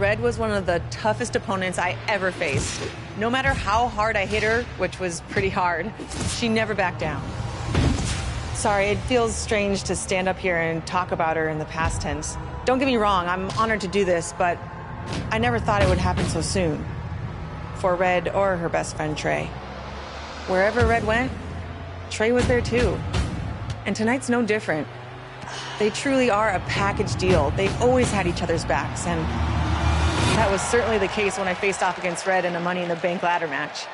Red was one of the toughest opponents I ever faced. No matter how hard I hit her, which was pretty hard, she never backed down. Sorry, it feels strange to stand up here and talk about her in the past tense. Don't get me wrong, I'm honored to do this, but I never thought it would happen so soon. For Red or her best friend, Trey. Wherever Red went, Trey was there too. And tonight's no different. They truly are a package deal. They've always had each other's backs, and that was certainly the case when I faced off against Red in a Money in the Bank ladder match.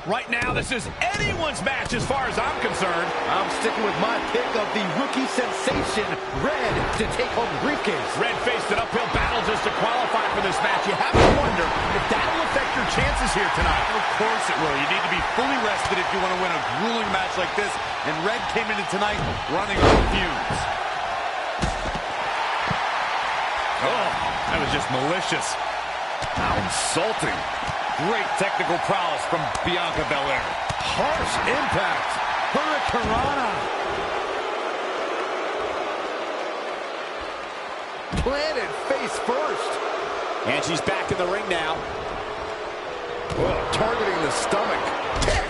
Right now, this is anyone's match as far as I'm concerned. I'm sticking with my pick of the rookie sensation, Red, to take home the briefcase. Red faced an uphill battle just to qualify for this match. You have to wonder if that'll affect your chances here tonight. Of course it will. You need to be fully rested if you want to win a grueling match like this. And Red came into tonight running on fumes. Oh, that was just malicious. How insulting. Great technical prowess from Bianca Belair. Harsh impact. Hurricanrana. Planted face first. And she's back in the ring now. Oh, targeting the stomach. Kick.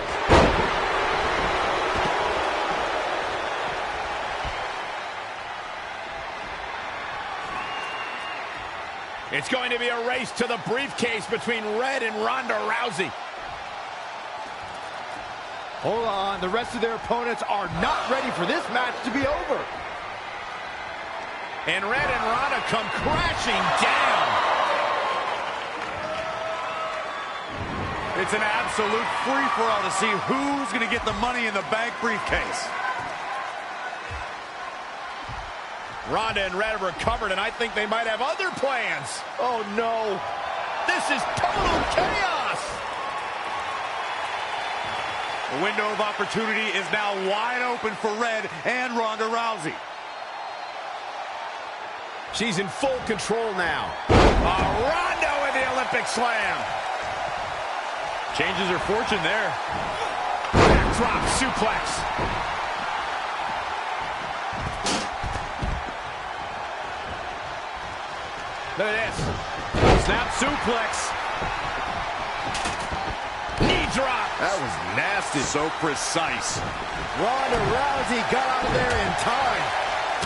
It's going to be a race to the briefcase between Red and Ronda Rousey. Hold on, the rest of their opponents are not ready for this match to be over. And Red and Ronda come crashing down. It's an absolute free-for-all to see who's going to get the Money in the Bank briefcase. Ronda and Red have recovered, and I think they might have other plans. Oh, no. This is total chaos. The window of opportunity is now wide open for Red and Ronda Rousey. She's in full control now. Ronda with the Olympic slam. Changes her fortune there. Backdrop suplex. Look at this. Snap suplex. Knee drop. That was nasty. So precise. Ronda Rousey got out of there in time.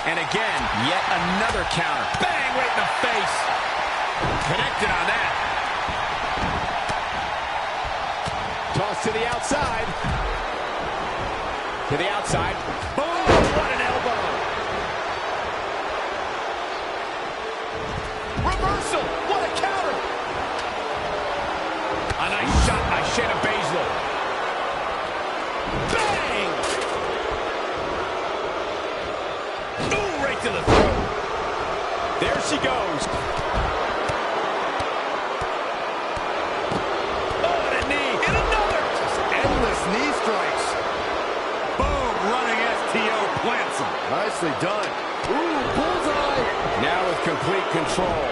And again, yet another counter. Bang, right in the face. Connected on that. Toss to the outside. To the outside. Boom, what an elbow. Reversal, what a counter. A nice shot by Shayna Baszler. Bang! Ooh, right to the throat. There she goes. Oh, and a knee, and another. Just endless knee strikes. Boom, running STO plants him. Nicely done. Ooh, bullseye. Now with complete control.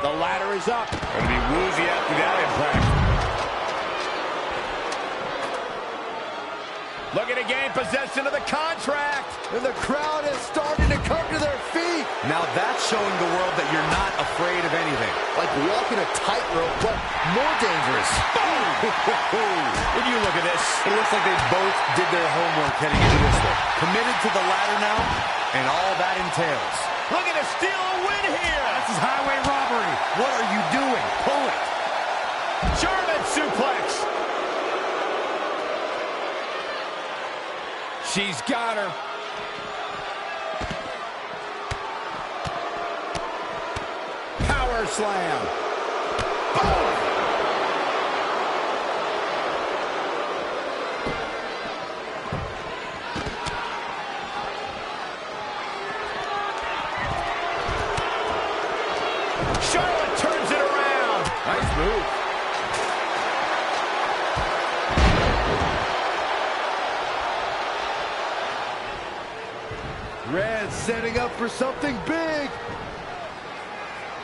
The ladder is up. Gonna be woozy after that impact. Looking to gain possession of the contract. And the crowd is starting to come to their feet. Now that's showing the world that you're not afraid of anything. Like walking a tightrope, but more dangerous. When you look at this, it looks like they both did their homework heading into this one. Committed to the ladder now, and all that entails. Looking to steal a win here. This is highway robbery. What are you doing? Pull it. German suplex. She's got her. Power slam. Boom. Charlotte turns it around. Nice move. Red setting up for something big.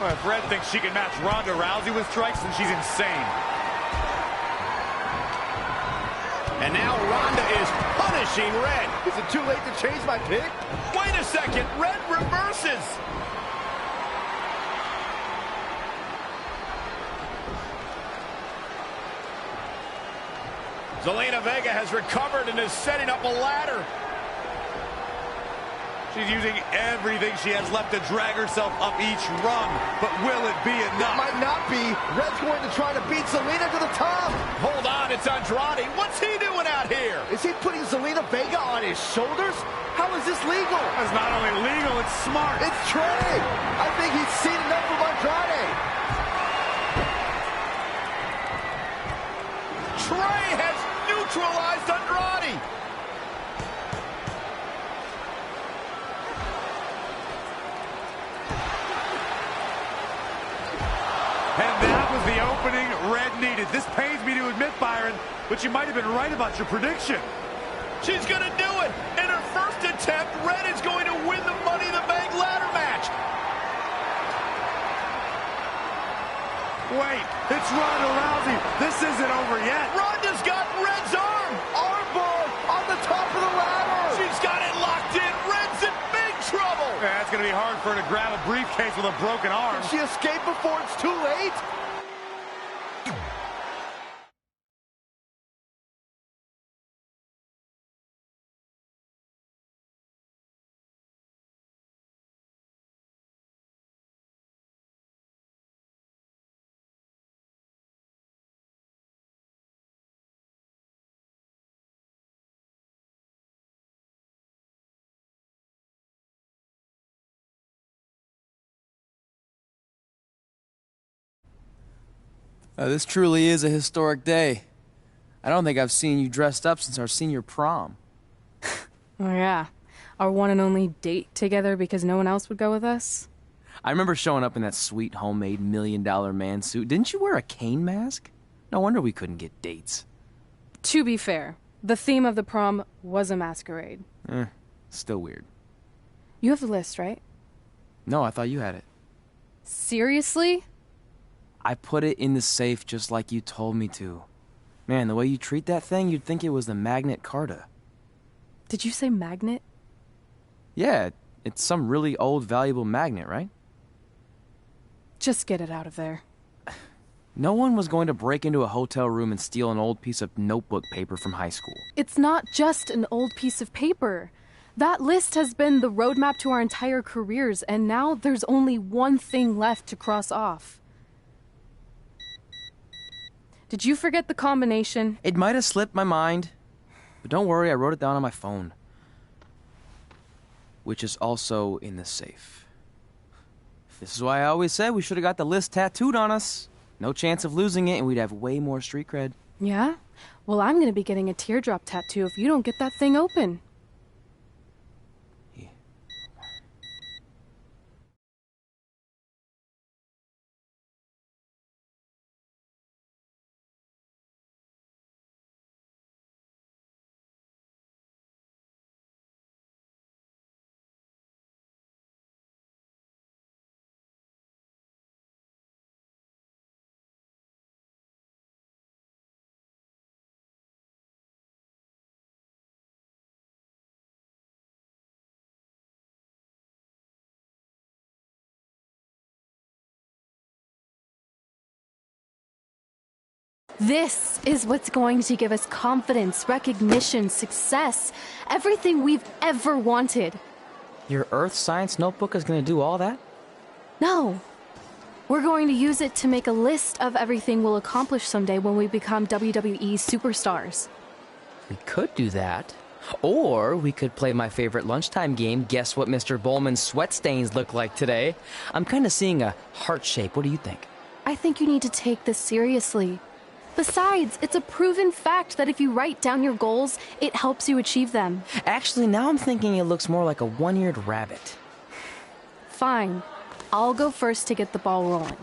Well, if Red thinks she can match Ronda Rousey with strikes, then she's insane. And now Ronda is punishing Red. Is it too late to change my pick? Wait a second. Red reverses. Zelina Vega has recovered and is setting up a ladder. She's using everything she has left to drag herself up each rung, but will it be enough? That might not be. Red's going to try to beat Zelina to the top. Hold on, it's Andrade. What's he doing out here? Is he putting Zelina Vega on his shoulders? How is this legal? It's not only legal, it's smart. It's Trey. I think he's seen enough of Andrade. Trey has neutralized Andrade. And that was the opening Red needed. This pains me to admit, Byron, but you might have been right about your prediction. She's going to do it. In her first attempt, Red is going to win the Money in the Bank ladder match. Wait, it's Ronda Rousey. This isn't over yet. Ronda's got Red's arm. Armbar on the top of the ladder. She's got it locked in. Red's in big trouble. Yeah, it's going to be hard for her to grab a briefcase with a broken arm. Can she escape before it's too late? This truly is a historic day. I don't think I've seen you dressed up since our senior prom. Oh yeah, our one and only date together because no one else would go with us? I remember showing up in that sweet homemade $1 million man suit. Didn't you wear a cane mask? No wonder we couldn't get dates. To be fair, the theme of the prom was a masquerade. Still weird. You have the list, right? No, I thought you had it. Seriously? I put it in the safe just like you told me to. Man, the way you treat that thing, you'd think it was the Magnet Carta. Did you say magnet? Yeah, it's some really old, valuable magnet, right? Just get it out of there. No one was going to break into a hotel room and steal an old piece of notebook paper from high school. It's not just an old piece of paper. That list has been the roadmap to our entire careers, and now there's only one thing left to cross off. Did you forget the combination? It might have slipped my mind, but don't worry, I wrote it down on my phone. Which is also in the safe. This is why I always said we should have got the list tattooed on us. No chance of losing it, and we'd have way more street cred. Yeah? Well, I'm gonna be getting a teardrop tattoo if you don't get that thing open. This is what's going to give us confidence, recognition, success, everything we've ever wanted. Your earth science notebook is going to do all that? No. We're going to use it to make a list of everything we'll accomplish someday when we become WWE superstars. We could do that. Or we could play my favorite lunchtime game, Guess What Mr. Bowman's Sweat Stains Look Like Today. I'm kind of seeing a heart shape. What do you think? I think you need to take this seriously. Besides, it's a proven fact that if you write down your goals, it helps you achieve them. Actually, now I'm thinking it looks more like a one-eared rabbit. Fine. I'll go first to get the ball rolling.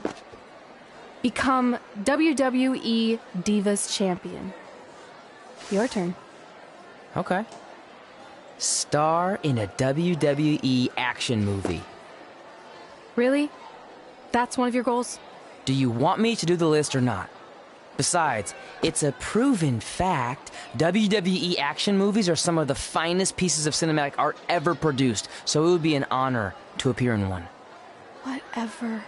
Become WWE Divas Champion. Your turn. Okay. Star in a WWE action movie. Really? That's one of your goals? Do you want me to do the list or not? Besides, it's a proven fact, WWE action movies are some of the finest pieces of cinematic art ever produced, so it would be an honor to appear in one. Whatever.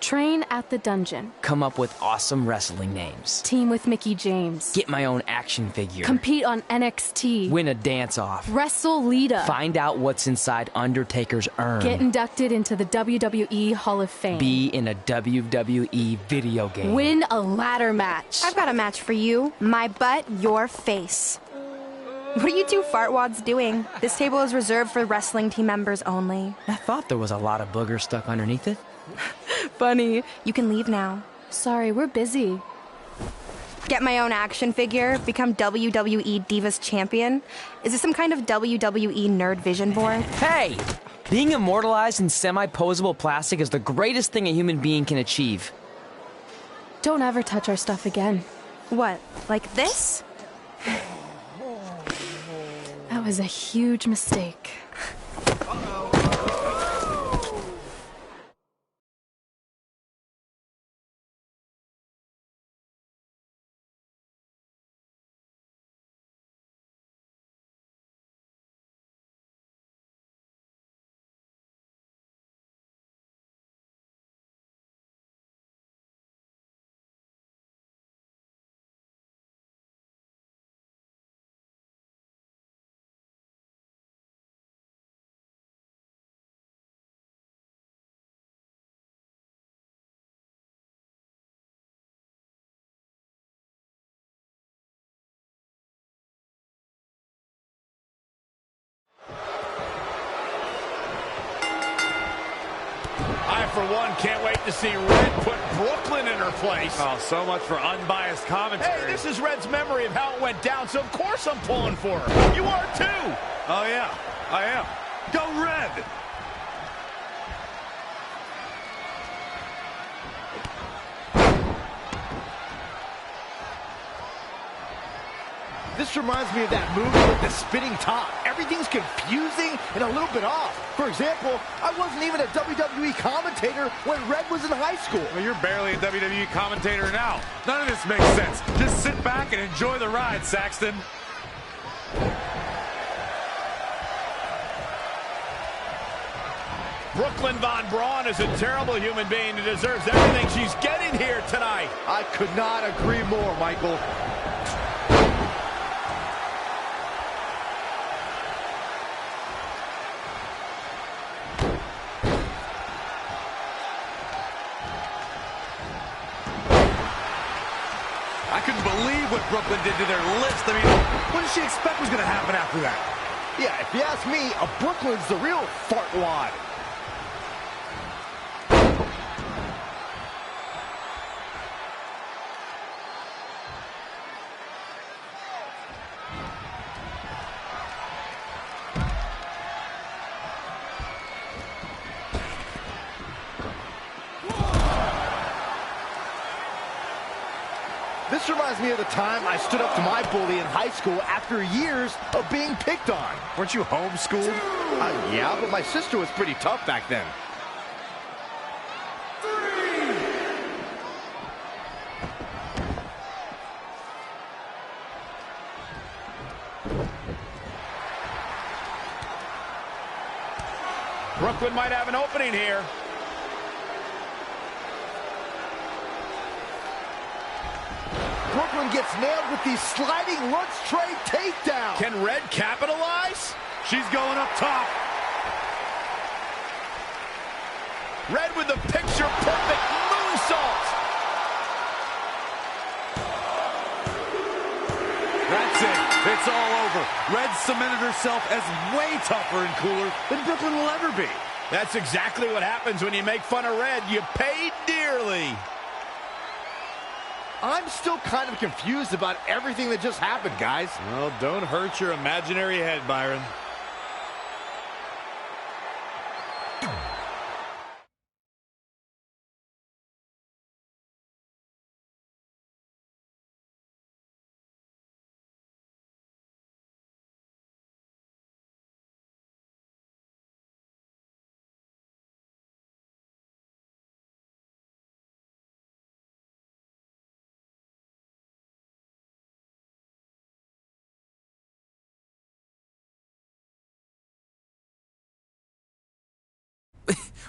Train at the dungeon. Come up with awesome wrestling names. Team with Mickey James. Get my own action figure. Compete on NXT. Win a dance-off. Wrestle Lita. Find out what's inside Undertaker's urn. Get inducted into the WWE Hall of Fame. Be in a WWE video game. Win a ladder match. I've got a match for you. My butt, your face. What are you two fartwads doing? This table is reserved for wrestling team members only. I thought there was a lot of boogers stuck underneath it. Funny. You can leave now. Sorry, we're busy. Get my own action figure, become WWE Divas Champion. Is this some kind of WWE nerd vision board? Hey! Being immortalized in semi-posable plastic is the greatest thing a human being can achieve. Don't ever touch our stuff again. What, like this? That was a huge mistake. I, for one, can't wait to see Red put Brooklyn in her place. Oh, so much for unbiased commentary. Hey, this is Red's memory of how it went down, so of course I'm pulling for her. You are too. Oh, yeah, I am. Go Red! This reminds me of that movie with the spinning top. Everything's confusing and a little bit off. For example, I wasn't even a WWE commentator when Red was in high school. Well, you're barely a WWE commentator now. None of this makes sense. Just sit back and enjoy the ride, Saxton. Brooklyn Von Braun is a terrible human being who deserves everything she's getting here tonight. I could not agree more, Michael. I couldn't believe what Brooklyn did to their list. I mean, what did she expect was going to happen after that? Yeah, if you ask me, a Brooklyn's the real fartwad. This reminds me of the time I stood up to my bully in high school after years of being picked on. Weren't you homeschooled? Yeah, but my sister was pretty tough back then. Brooklyn might have an opening here. Brooklyn gets nailed with the sliding lunch tray takedown. Can Red capitalize? She's going up top. Red with the picture-perfect moonsault. That's it. It's all over. Red cemented herself as way tougher and cooler than Brooklyn will ever be. That's exactly what happens when you make fun of Red. You pay dearly. I'm still kind of confused about everything that just happened, guys. Well, don't hurt your imaginary head, Byron.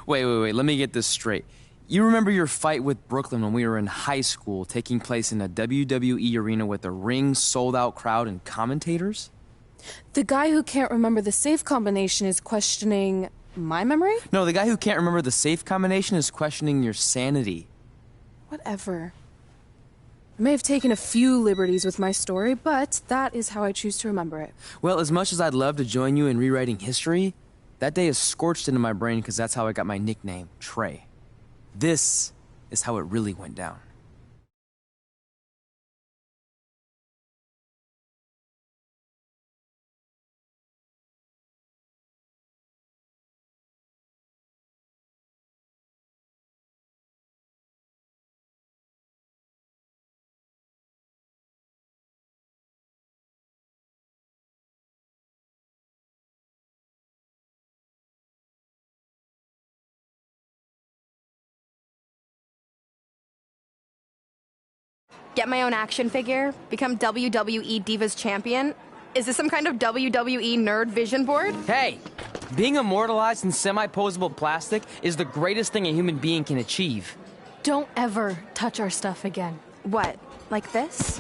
Wait, let me get this straight. You remember your fight with Brooklyn when we were in high school, taking place in a WWE arena with a ring, sold-out crowd, and commentators? The guy who can't remember the safe combination is questioning my memory? No, the guy who can't remember the safe combination is questioning your sanity. Whatever. I may have taken a few liberties with my story, but that is how I choose to remember it. Well, as much as I'd love to join you in rewriting history, that day is scorched into my brain because that's how I got my nickname, Trey. This is how it really went down. Get my own action figure? Become WWE Divas Champion? Is this some kind of WWE nerd vision board? Hey! Being immortalized in semi-posable plastic is the greatest thing a human being can achieve. Don't ever touch our stuff again. What, like this?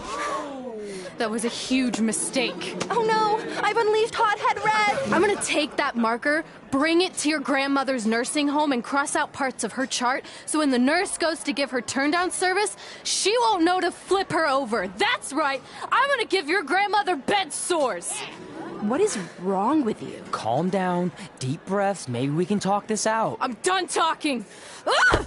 That was a huge mistake. Oh no, I've unleashed Hothead Red! I'm gonna take that marker, bring it to your grandmother's nursing home, and cross out parts of her chart so when the nurse goes to give her turn-down service, she won't know to flip her over. That's right, I'm gonna give your grandmother bed sores. What is wrong with you? Calm down, deep breaths, maybe we can talk this out. I'm done talking. Ah!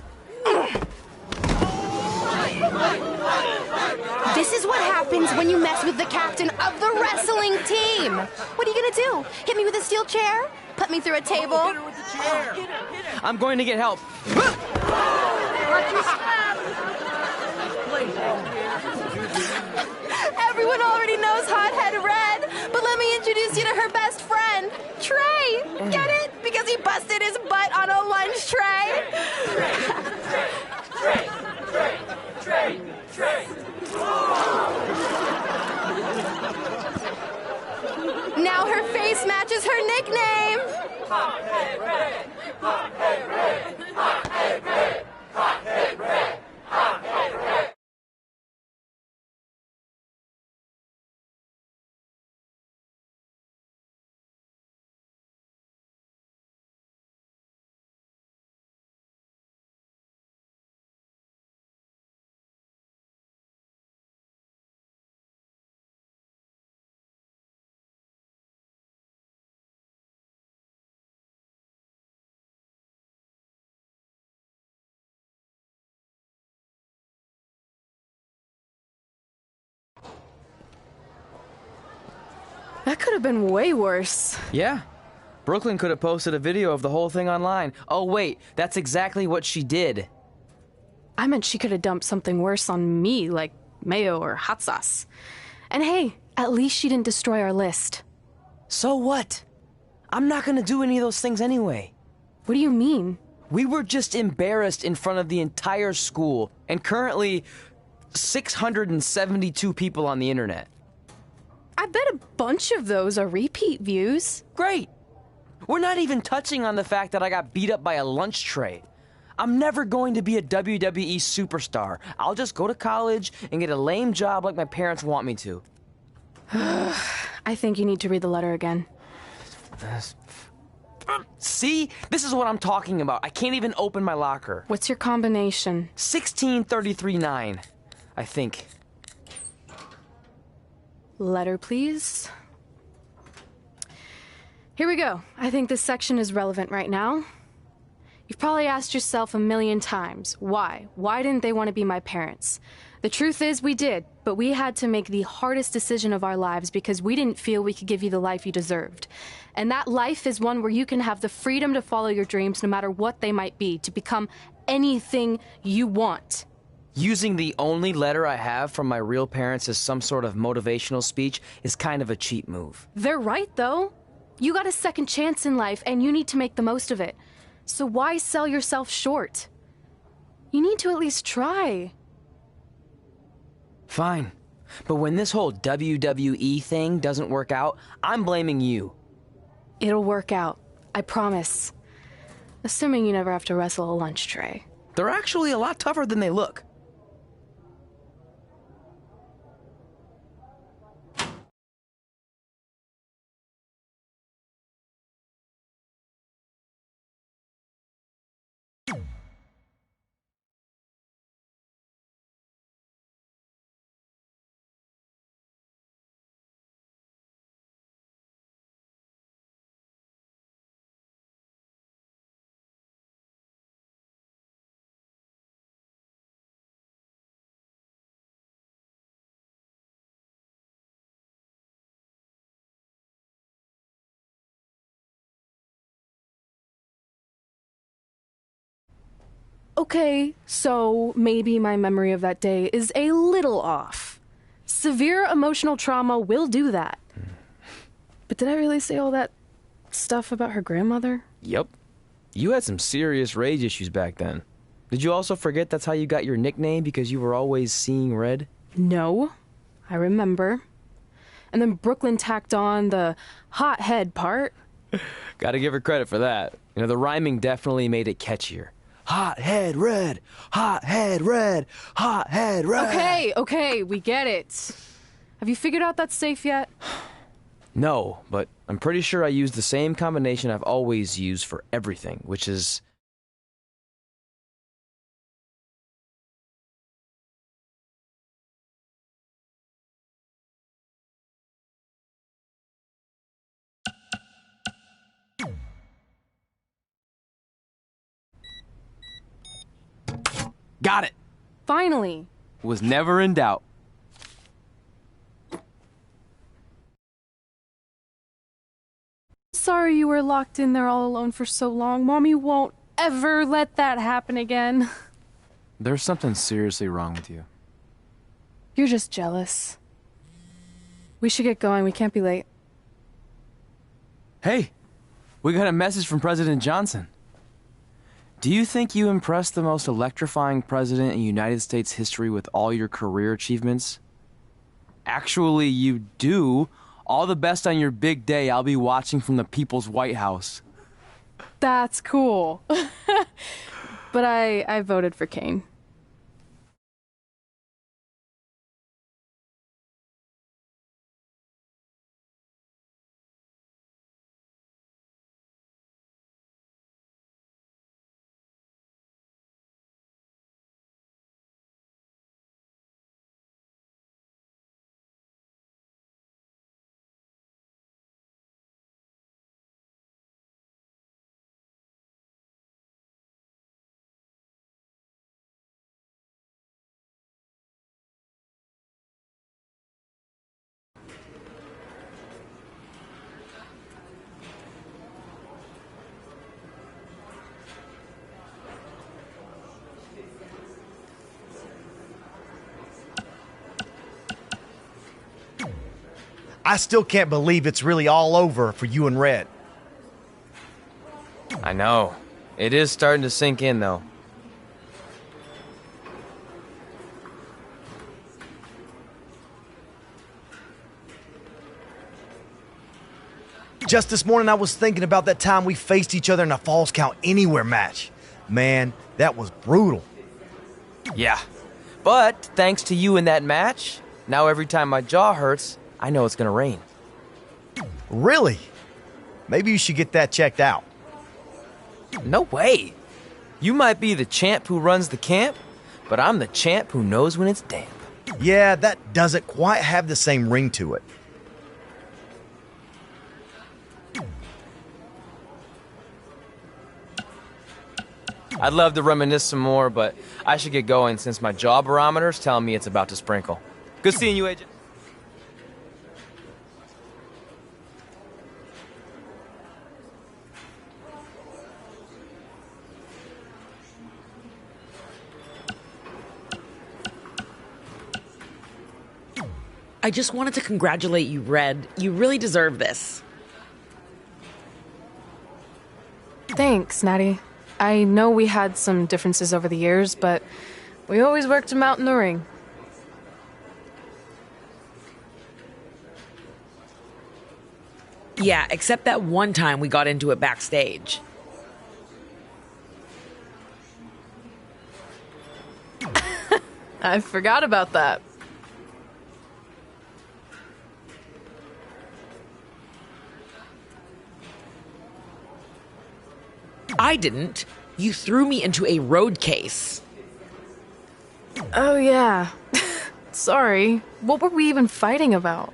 This is what happens when you mess with the captain of the wrestling team. What are you gonna do? Hit me with a steel chair? Put me through a table? Hit her with the chair. I'm going to get help. Everyone already knows Hothead Red, but let me introduce you to her best friend, Trey. Get it? Because he busted his butt on a lunch tray. Now her face matches her nickname. Hothead Red! Hothead Red! Hothead Red! Hothead Red! Hothead Red! That could have been way worse. Yeah. Brooklyn could have posted a video of the whole thing online. Oh, wait, that's exactly what she did. I meant she could have dumped something worse on me, like mayo or hot sauce. And hey, at least she didn't destroy our list. So what? I'm not gonna do any of those things anyway. What do you mean? We were just embarrassed in front of the entire school, and currently 672 people on the internet. I bet a bunch of those are repeat views. Great! We're not even touching on the fact that I got beat up by a lunch tray. I'm never going to be a WWE superstar. I'll just go to college and get a lame job like my parents want me to. I think you need to read the letter again. See? This is what I'm talking about. I can't even open my locker. What's your combination? 1633-9, I think. Letter, please. Here we go. I think this section is relevant right now. You've probably asked yourself a million times, why? Why didn't they want to be my parents? The truth is we did, but we had to make the hardest decision of our lives because we didn't feel we could give you the life you deserved. And that life is one where you can have the freedom to follow your dreams no matter what they might be, to become anything you want. Using the only letter I have from my real parents as some sort of motivational speech is kind of a cheap move. They're right, though. You got a second chance in life, and you need to make the most of it. So why sell yourself short? You need to at least try. Fine. But when this whole WWE thing doesn't work out, I'm blaming you. It'll work out. I promise. Assuming you never have to wrestle a lunch tray. They're actually a lot tougher than they look. Okay, so maybe my memory of that day is a little off. Severe emotional trauma will do that. But did I really say all that stuff about her grandmother? Yep. You had some serious rage issues back then. Did you also forget that's how you got your nickname because you were always seeing red? No, I remember. And then Brooklyn tacked on the hot head part. Gotta give her credit for that. You know, the rhyming definitely made it catchier. Hot head red, hot head red, hot head red. Okay, we get it. Have you figured out that's safe yet? No, but I'm pretty sure I used the same combination I've always used for everything, which is... Got it! Finally. Was never in doubt. Sorry you were locked in there all alone for so long. Mommy won't ever let that happen again. There's something seriously wrong with you. You're just jealous. We should get going. We can't be late. Hey, we got a message from President Johnson. Do you think you impressed the most electrifying president in United States history with all your career achievements? Actually, you do. All the best on your big day. I'll be watching from the People's White House. That's cool. But I voted for Kane. I still can't believe it's really all over for you and Red. I know. It is starting to sink in, though. Just this morning I was thinking about that time we faced each other in a Falls Count Anywhere match. Man, that was brutal. Yeah. But thanks to you in that match, now every time my jaw hurts, I know it's gonna rain. Really? Maybe you should get that checked out. No way. You might be the champ who runs the camp, but I'm the champ who knows when it's damp. Yeah, that doesn't quite have the same ring to it. I'd love to reminisce some more, but I should get going since my jaw barometer's telling me it's about to sprinkle. Good seeing you, Agent. I just wanted to congratulate you, Red. You really deserve this. Thanks, Natty. I know we had some differences over the years, but we always worked them out in the ring. Yeah, except that one time we got into it backstage. I forgot about that. I didn't. You threw me into a road case. Oh, yeah. Sorry. What were we even fighting about?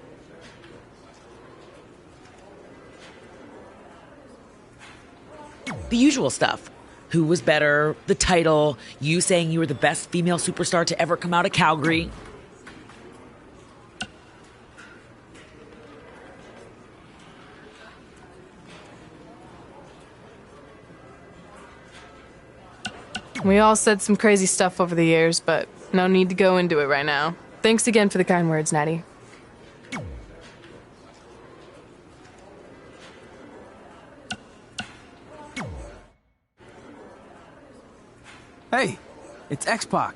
The usual stuff. Who was better, the title, you saying you were the best female superstar to ever come out of Calgary. We all said some crazy stuff over the years, but no need to go into it right now. Thanks again for the kind words, Natty. Hey, it's X-Pac.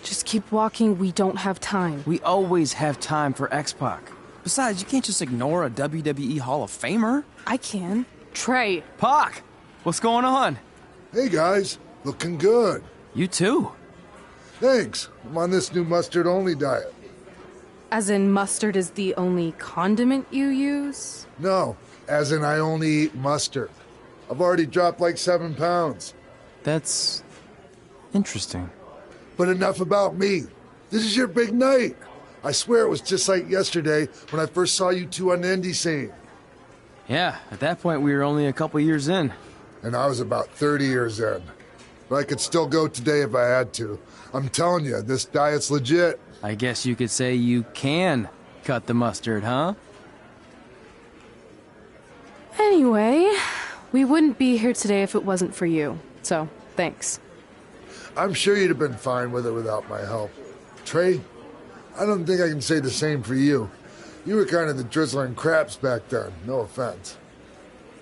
Just keep walking, we don't have time. We always have time for X-Pac. Besides, you can't just ignore a WWE Hall of Famer. I can. Trey. Pac, what's going on? Hey guys, looking good. You too. Thanks. I'm on this new mustard-only diet. As in mustard is the only condiment you use? No, as in I only eat mustard. I've already dropped like 7 pounds. That's interesting. But enough about me. This is your big night. I swear it was just like yesterday when I first saw you two on the indie scene. Yeah, at that point we were only a couple years in. And I was about 30 years in. But I could still go today if I had to. I'm telling you, this diet's legit. I guess you could say you can cut the mustard, huh? Anyway, we wouldn't be here today if it wasn't for you. So, thanks. I'm sure you'd have been fine with it without my help. Trey, I don't think I can say the same for you. You were kind of the drizzling craps back then, no offense.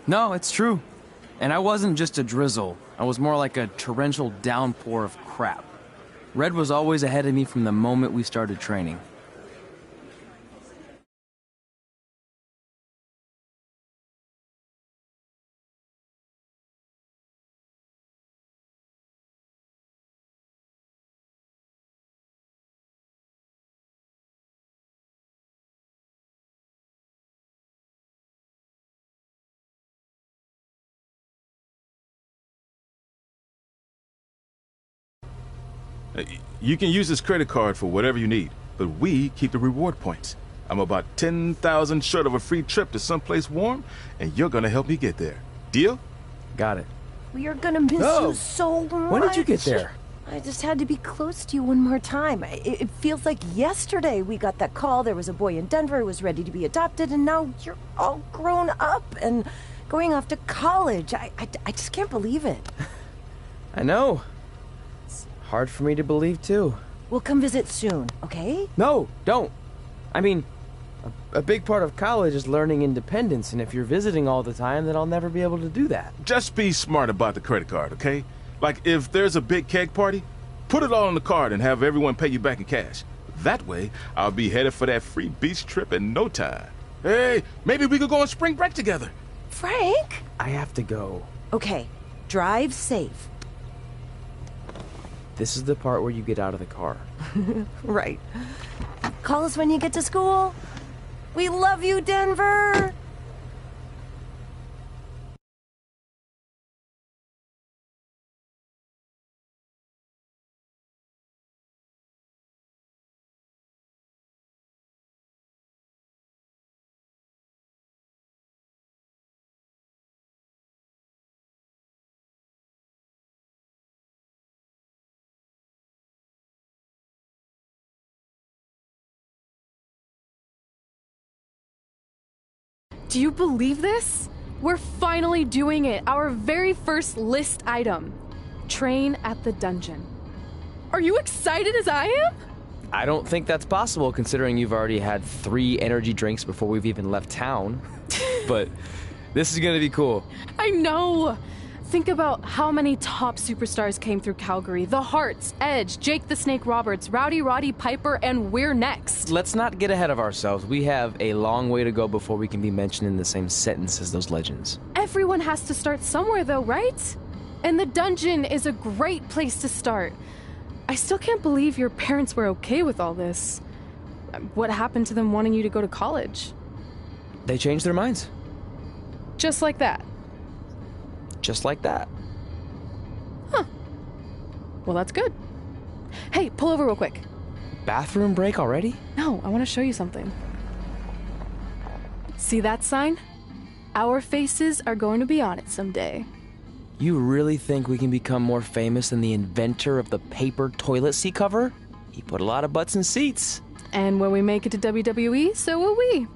No, it's true. And I wasn't just a drizzle. I was more like a torrential downpour of crap. Red was always ahead of me from the moment we started training. You can use this credit card for whatever you need, but we keep the reward points. I'm about 10,000 short of a free trip to someplace warm, and you're gonna help me get there. Deal? Got it. We are gonna miss you so much. When did you get there? I just had to be close to you one more time. It feels like yesterday we got that call. There was a boy in Denver who was ready to be adopted, and now you're all grown up and going off to college. I just can't believe it. I know. It's hard for me to believe, too. We'll come visit soon, okay? No, don't. I mean, a big part of college is learning independence, and if you're visiting all the time, then I'll never be able to do that. Just be smart about the credit card, okay? Like, if there's a big keg party, put it all on the card and have everyone pay you back in cash. That way, I'll be headed for that free beach trip in no time. Hey, maybe we could go on spring break together. Frank? I have to go. Okay, drive safe. This is the part where you get out of the car. Right. Call us when you get to school. We love you, Denver! Do you believe this? We're finally doing it. Our very first list item. Train at the dungeon. Are you excited as I am? I don't think that's possible, considering you've already had 3 energy drinks before we've even left town. But this is gonna be cool. I know. Think about how many top superstars came through Calgary. The Hearts, Edge, Jake the Snake Roberts, Rowdy Roddy Piper, and we're next. Let's not get ahead of ourselves. We have a long way to go before we can be mentioned in the same sentence as those legends. Everyone has to start somewhere though, right? And the dungeon is a great place to start. I still can't believe your parents were okay with all this. What happened to them wanting you to go to college? They changed their minds. Just like that? Just like that. Huh. Well, that's good. Hey, pull over real quick. Bathroom break already? No, I want to show you something. See that sign? Our faces are going to be on it someday. You really think we can become more famous than the inventor of the paper toilet seat cover? He put a lot of butts in seats. And when we make it to WWE, so will we.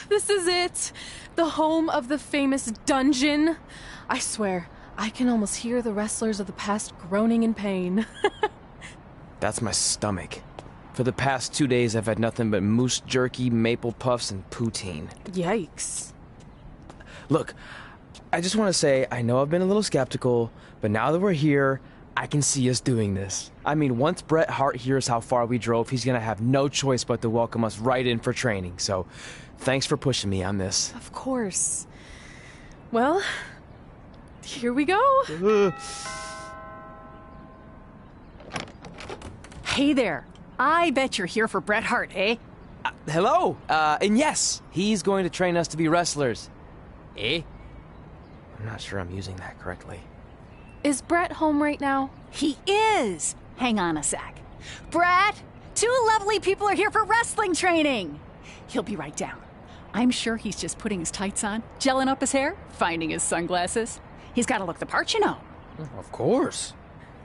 This is it. The home of the famous dungeon. I swear, I can almost hear the wrestlers of the past groaning in pain. That's my stomach. For the past 2 days, I've had nothing but moose jerky, maple puffs, and poutine. Yikes. Look, I just want to say, I know I've been a little skeptical, but now that we're here, I can see us doing this. I mean, once Bret Hart hears how far we drove, he's going to have no choice but to welcome us right in for training. So, thanks for pushing me on this. Of course. Well, here we go. Hey there. I bet you're here for Bret Hart, eh? Hello. And yes, he's going to train us to be wrestlers. Eh? I'm not sure I'm using that correctly. Is Bret home right now? He is. Hang on a sec. Bret, 2 lovely people are here for wrestling training. He'll be right down. I'm sure he's just putting his tights on, gelling up his hair, finding his sunglasses. He's got to look the part, you know. Of course.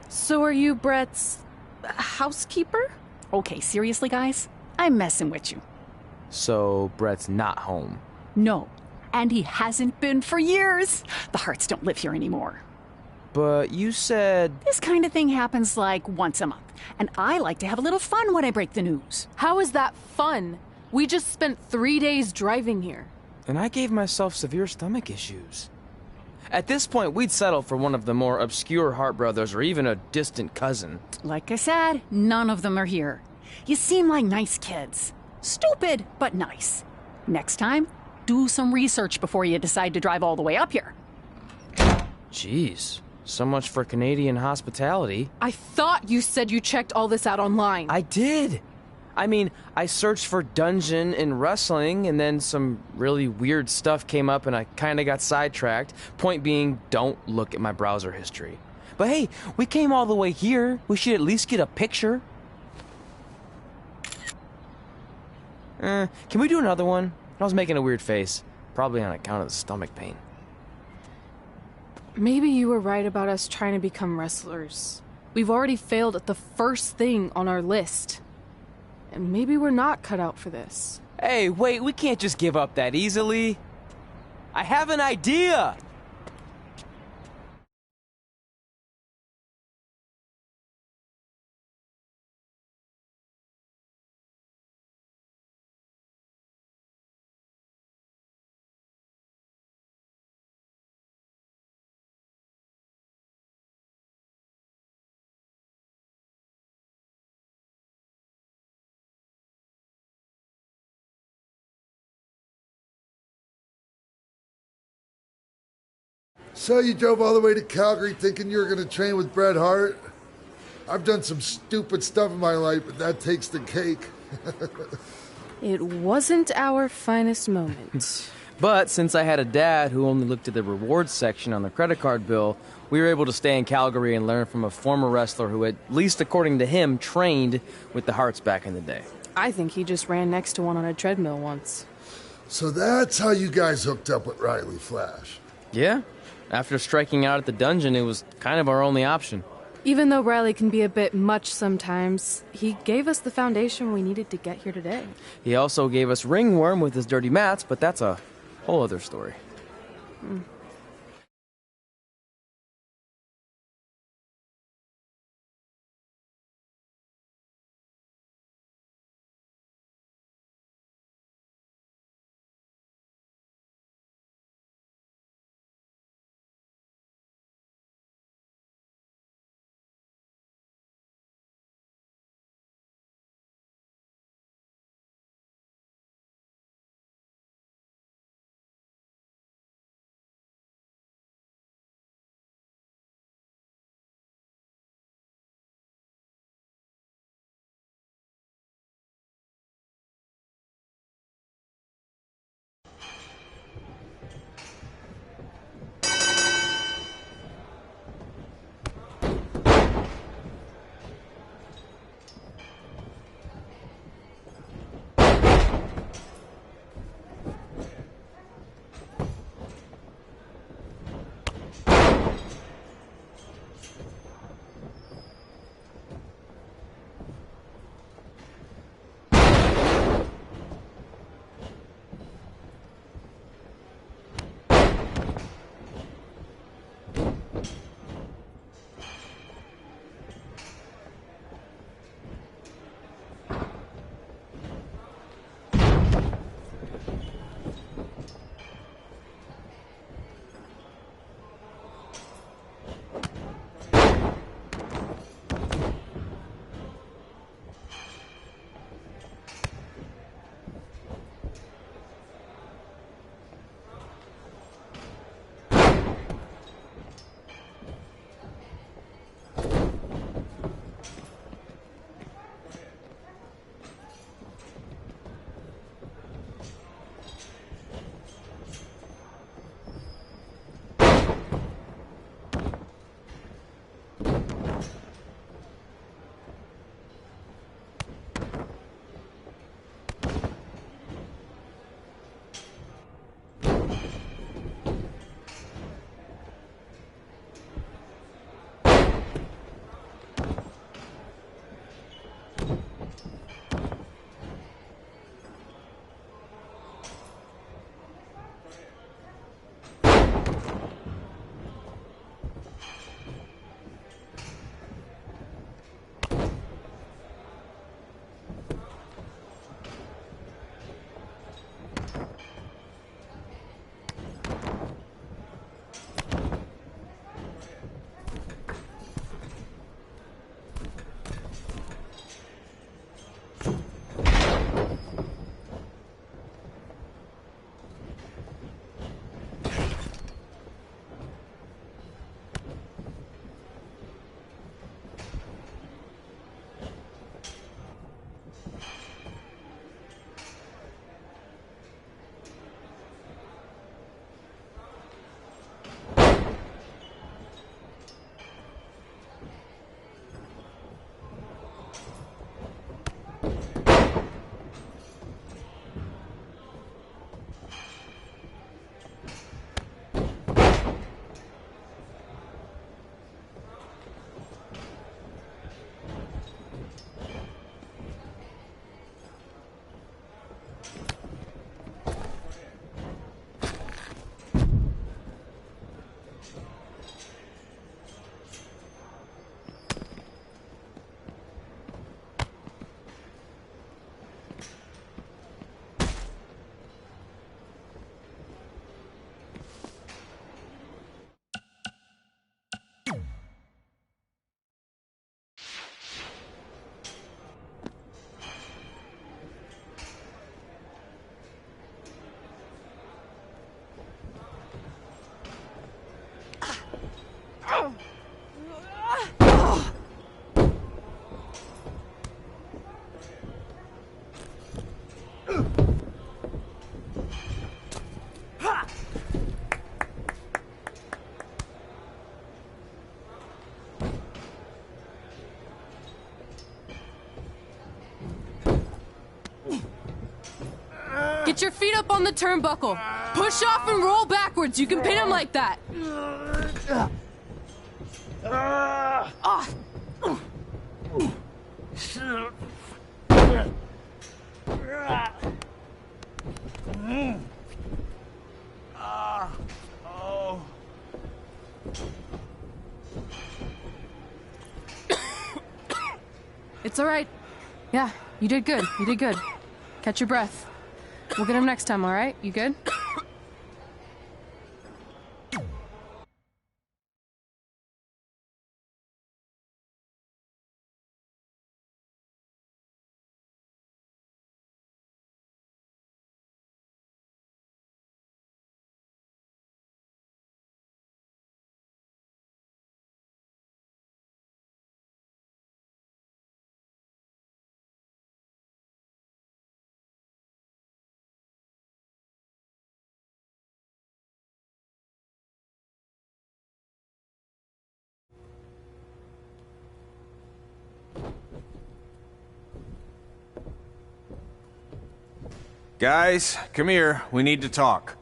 So are you Bret's housekeeper? Okay, seriously, guys? I'm messing with you. So Bret's not home? No, and he hasn't been for years. The Harts don't live here anymore. But you said... This kind of thing happens like once a month, and I like to have a little fun when I break the news. How is that fun? We just spent 3 days driving here. And I gave myself severe stomach issues. At this point, we'd settle for one of the more obscure Hart brothers or even a distant cousin. Like I said, none of them are here. You seem like nice kids. Stupid, but nice. Next time, do some research before you decide to drive all the way up here. Jeez. So much for Canadian hospitality. I thought you said you checked all this out online. I did. I mean, I searched for dungeon in wrestling, and then some really weird stuff came up, and I kind of got sidetracked. Point being, don't look at my browser history. But hey, we came all the way here. We should at least get a picture. Can we do another one? I was making a weird face. Probably on account of the stomach pain. Maybe you were right about us trying to become wrestlers. We've already failed at the first thing on our list. And maybe we're not cut out for this. Hey, wait, we can't just give up that easily. I have an idea! So you drove all the way to Calgary thinking you were going to train with Bret Hart? I've done some stupid stuff in my life, but that takes the cake. It wasn't our finest moment. But since I had a dad who only looked at the rewards section on the credit card bill, we were able to stay in Calgary and learn from a former wrestler who, at least according to him, trained with the Hearts back in the day. I think he just ran next to one on a treadmill once. So that's how you guys hooked up with Riley Flash. Yeah. After striking out at the dungeon, it was kind of our only option. Even though Riley can be a bit much sometimes, he gave us the foundation we needed to get here today. He also gave us Ringworm with his dirty mats, but that's a whole other story. Get your feet up on the turnbuckle. Push off and roll backwards. You can pin him like that. It's all right. Yeah, you did good. You did good. Catch your breath. We'll get him next time, all right? You good? Guys, come here. We need to talk.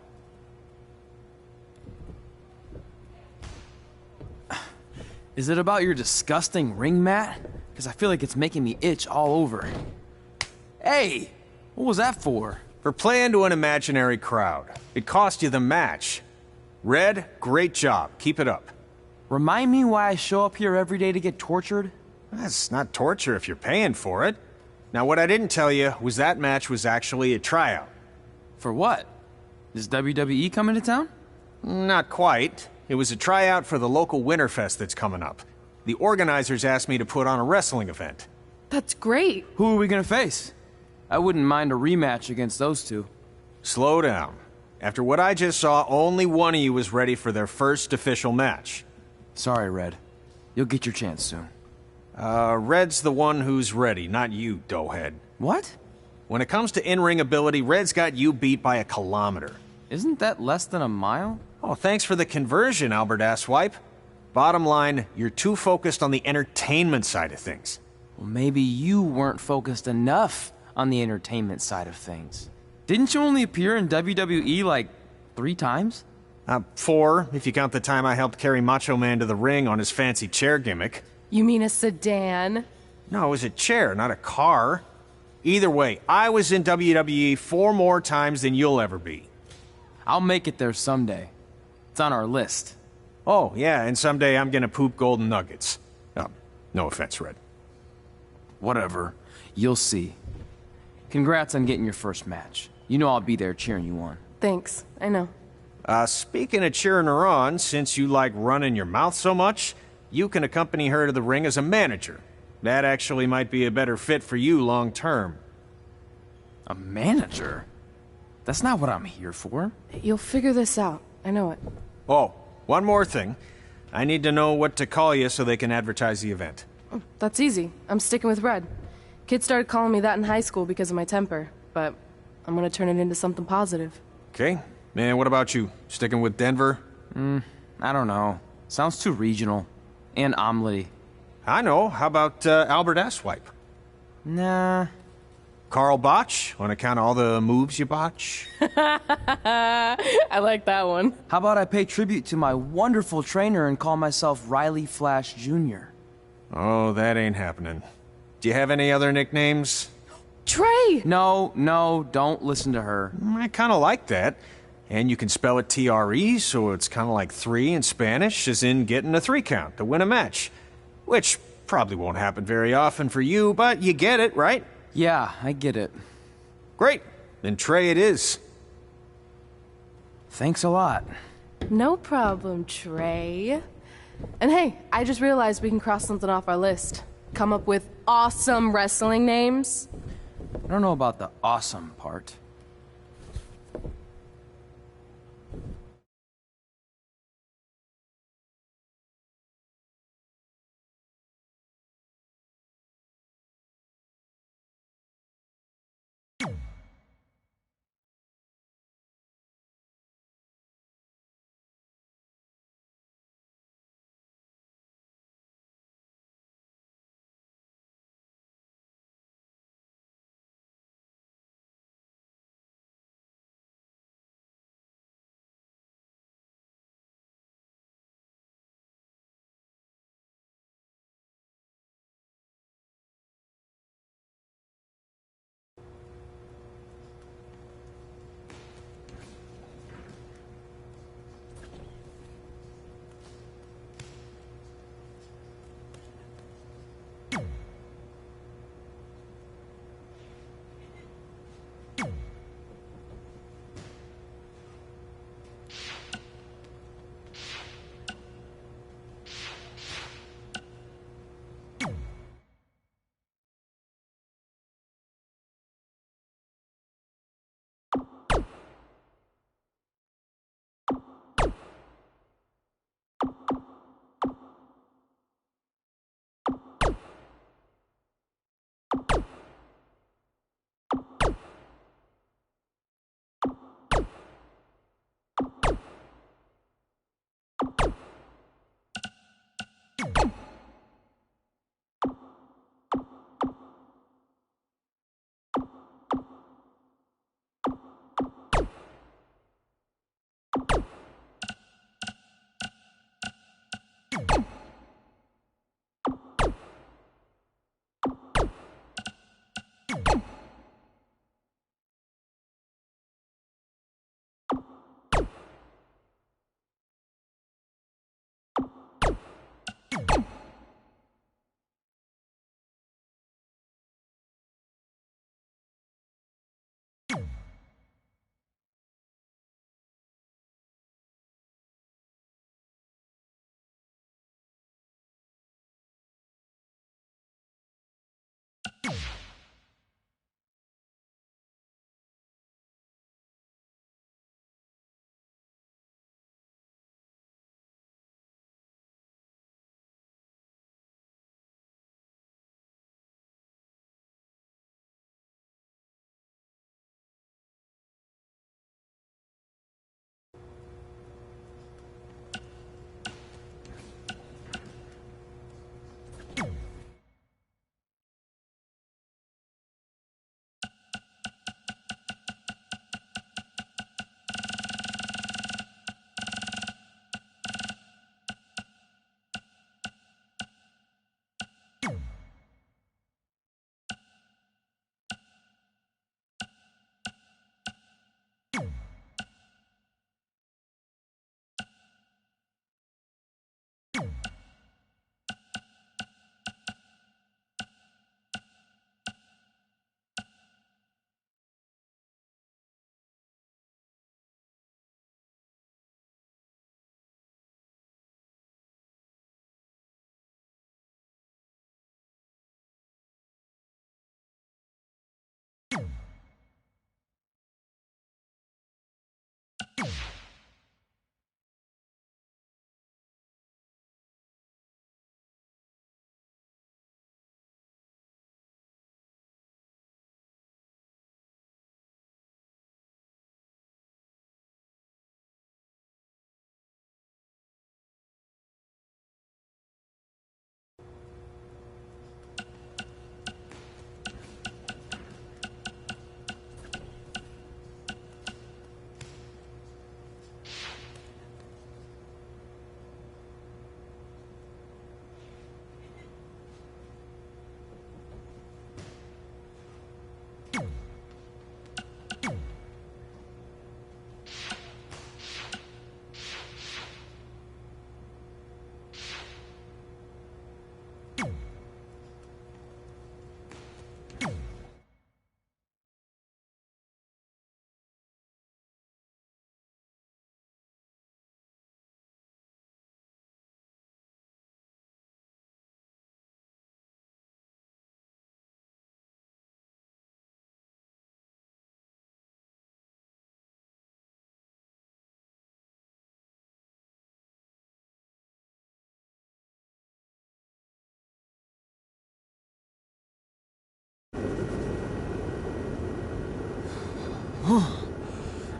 Is it about your disgusting ring mat? Because I feel like it's making me itch all over. Hey! What was that for? For playing to an imaginary crowd. It cost you the match. Red, great job. Keep it up. Remind me why I show up here every day to get tortured? That's not torture if you're paying for it. Now, what I didn't tell you was that match was actually a tryout. For what? Is WWE coming to town? Not quite. It was a tryout for the local Winterfest that's coming up. The organizers asked me to put on a wrestling event. That's great. Who are we gonna face? I wouldn't mind a rematch against those two. Slow down. After what I just saw, only one of you was ready for their first official match. Sorry, Red. You'll get your chance soon. Red's the one who's ready, not you, doughhead. What? When it comes to in-ring ability, Red's got you beat by a kilometer. Isn't that less than a mile? Oh, thanks for the conversion, Albert Asswipe. Bottom line, you're too focused on the entertainment side of things. Well, maybe you weren't focused enough on the entertainment side of things. Didn't you only appear in WWE like 3 times? 4, if you count the time I helped carry Macho Man to the ring on his fancy chair gimmick. You mean a sedan? No, it was a chair, not a car. Either way, I was in WWE 4 more times than you'll ever be. I'll make it there someday. It's on our list. Oh, yeah, and someday I'm gonna poop golden nuggets. No offense, Red. Whatever. You'll see. Congrats on getting your first match. You know I'll be there cheering you on. Thanks. I know. Speaking of cheering her on, since you like running your mouth so much, you can accompany her to the ring as a manager. That actually might be a better fit for you long term. A manager? That's not what I'm here for. You'll figure this out. I know it. Oh, one more thing. I need to know what to call you so they can advertise the event. Oh, that's easy. I'm sticking with Red. Kids started calling me that in high school because of my temper, but I'm gonna turn it into something positive. Okay. Man, what about you? Sticking with Denver? I don't know. Sounds too regional. And omelette-y. I know. How about Albert Asswipe? Nah. Carl Botch, on account of all the moves you botch? I like that one. How about I pay tribute to my wonderful trainer and call myself Riley Flash Jr.? Oh, that ain't happening. Do you have any other nicknames? Trey! No, don't listen to her. I kind of like that. And you can spell it T-R-E, so it's kind of like 3 in Spanish, as in getting a 3 count to win a match. Which probably won't happen very often for you, but you get it, right? Yeah, I get it. Great. Then Trey it is. Thanks a lot. No problem, Trey. And hey, I just realized we can cross something off our list. Come up with awesome wrestling names. I don't know about the awesome part.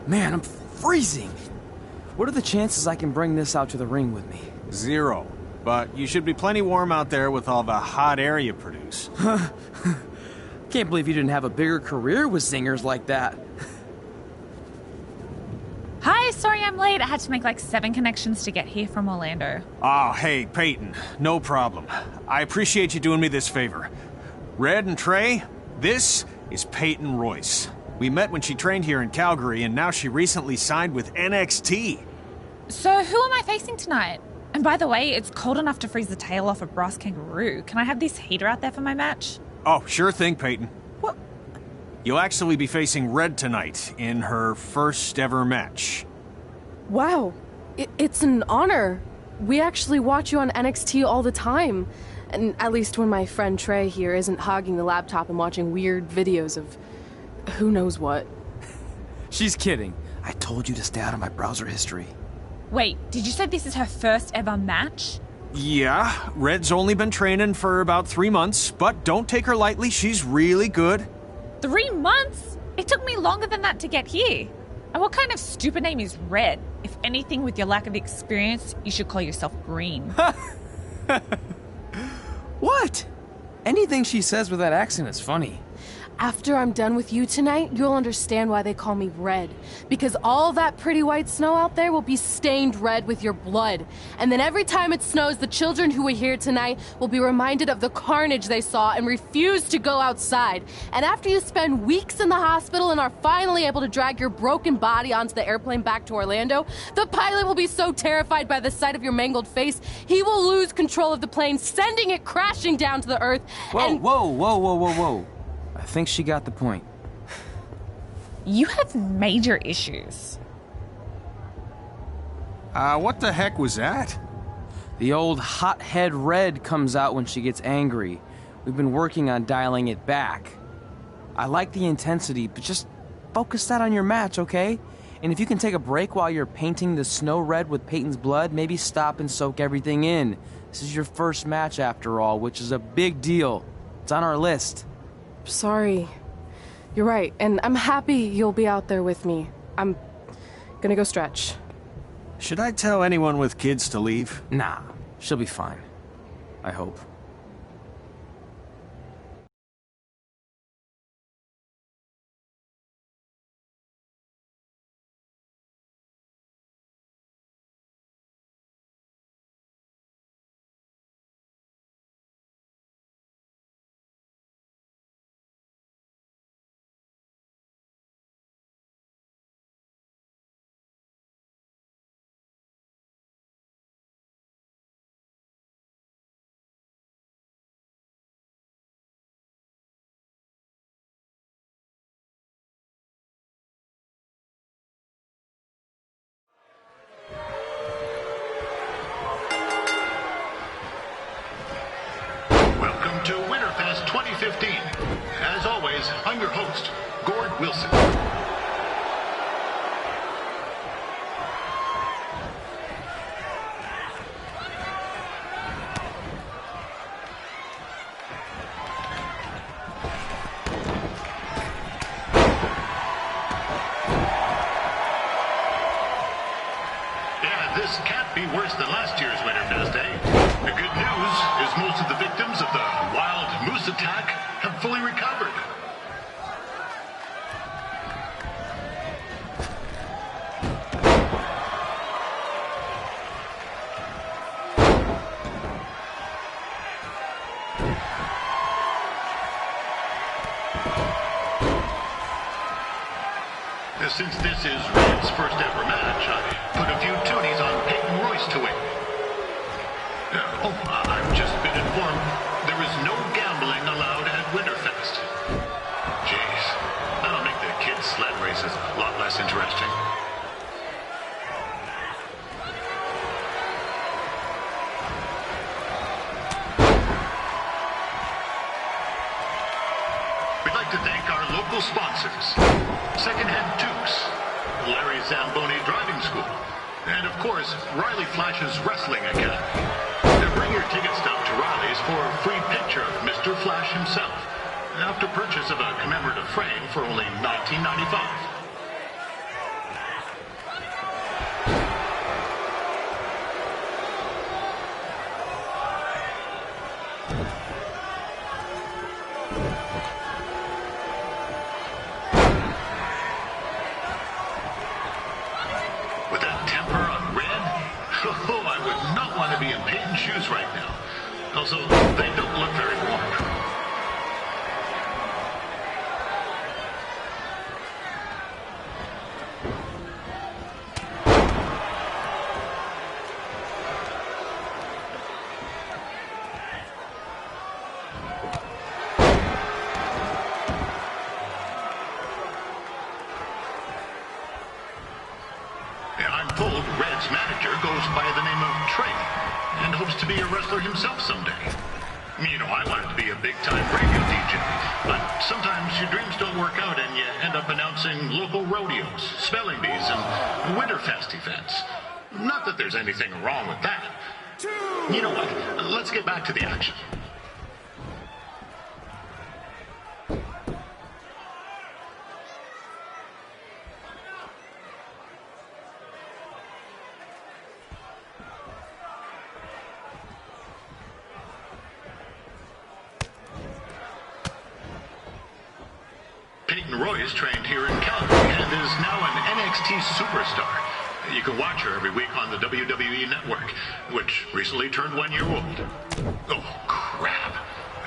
Man, I'm freezing. What are the chances I can bring this out to the ring with me? 0. But you should be plenty warm out there with all the hot air you produce. Can't believe you didn't have a bigger career with zingers like that. Hi, sorry I'm late. I had to make like 7 connections to get here from Orlando. Oh, hey, Peyton. No problem. I appreciate you doing me this favor. Red and Trey, this is Peyton Royce. We met when she trained here in Calgary, and now she recently signed with NXT. So who am I facing tonight? And by the way, it's cold enough to freeze the tail off a brass kangaroo. Can I have this heater out there for my match? Oh, sure thing, Peyton. What? You'll actually be facing Red tonight in her first ever match. Wow, it's an honor. We actually watch you on NXT all the time. And at least when my friend Trey here isn't hogging the laptop and watching weird videos of who knows what. She's kidding. I told you to stay out of my browser history. Wait, did you say this is her first ever match? Yeah, Red's only been training for about 3 months, but don't take her lightly, she's really good. 3 months? It took me longer than that to get here. And what kind of stupid name is Red? If anything, with your lack of experience, you should call yourself Green. What? Anything she says with that accent is funny. After I'm done with you tonight, you'll understand why they call me Red. Because all that pretty white snow out there will be stained red with your blood. And then every time it snows, the children who were here tonight will be reminded of the carnage they saw and refuse to go outside. And after you spend weeks in the hospital and are finally able to drag your broken body onto the airplane back to Orlando, the pilot will be so terrified by the sight of your mangled face, he will lose control of the plane, sending it crashing down to the earth. Whoa. I think she got the point. You have major issues. What the heck was that? The old hothead Red comes out when she gets angry. We've been working on dialing it back. I like the intensity, but just focus that on your match, okay? And if you can take a break while you're painting the snow red with Peyton's blood, maybe stop and soak everything in. This is your first match after all, which is a big deal. It's on our list. Sorry. You're right, and I'm happy you'll be out there with me. I'm gonna go stretch. Should I tell anyone with kids to leave? Nah, she'll be fine. I hope. Welcome to Winterfest 2015. As always, I'm your host, Gord Wilson. Yeah, this can't be worse than last year's Winterfest, eh? The good news is most of the victims of the wild moose attack have fully recovered. Since this is Red's first ever match, I put a few toonies on Peyton Royce to win. I've just been informed there is no gambling allowed at Winterfest. Jeez, that'll make the kids' sled races a lot less interesting. We'd like to thank our local sponsors, Secondhand Tukes, Larry Zamboni Driving School, and of course, Riley Flash's Wrestling Academy. Bring your ticket stub to Riley's for a free picture of Mr. Flash himself, after purchase of a commemorative frame for only $19.95. shoes right now. Also, they don't look very warm. I'm told Red's manager goes by the name of Trey and hopes to be a wrestler himself someday. You know, I wanted to be a big-time radio DJ, but sometimes your dreams don't work out and you end up announcing local rodeos, spelling bees, and Winterfest events. Not that there's anything wrong with that. You know what? Let's get back to the action. Peyton Royce trained here in Calgary and is now an NXT superstar. You can watch her every week on the WWE Network, which recently turned 1 year old. Oh, crap.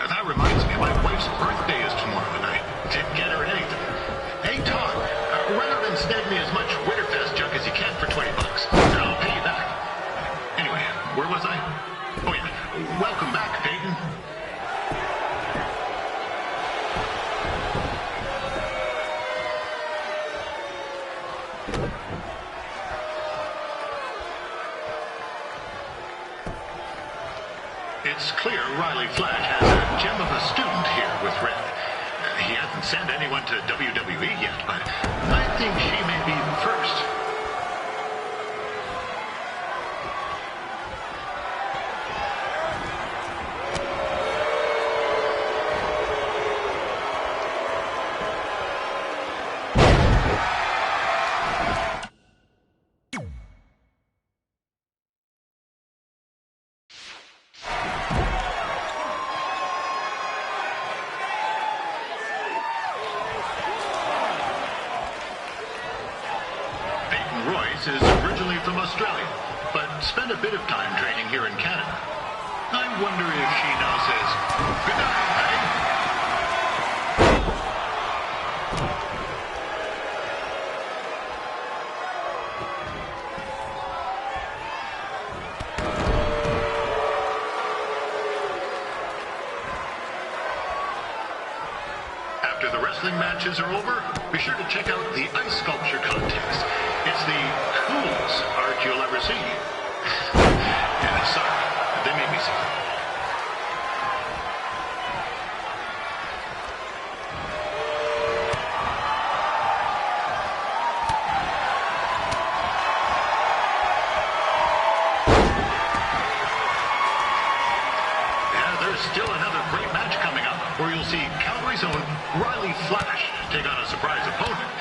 That reminds me, my wife's birthday is tomorrow and I didn't get her anything. Hey, Todd, run out and snag me as much Winterfest junk as you can for $20, and I'll pay you back. Anyway, where was I? Oh, yeah. Welcome back, Peyton. It's clear Riley Flash has a gem of a student here with Red. He hasn't sent anyone to WWE yet, but I think she may be the first. Is originally from Australia, but spent a bit of time training here in Canada. I wonder if she now says, good night, eh? After the wrestling matches are over, be sure to check out the ice sculpture contest. It's the coolest art you'll ever see. Yeah, sorry. They made me sorry. Yeah, there's still another great match coming up where you'll see Calgary's own Riley Flash take on a surprise opponent.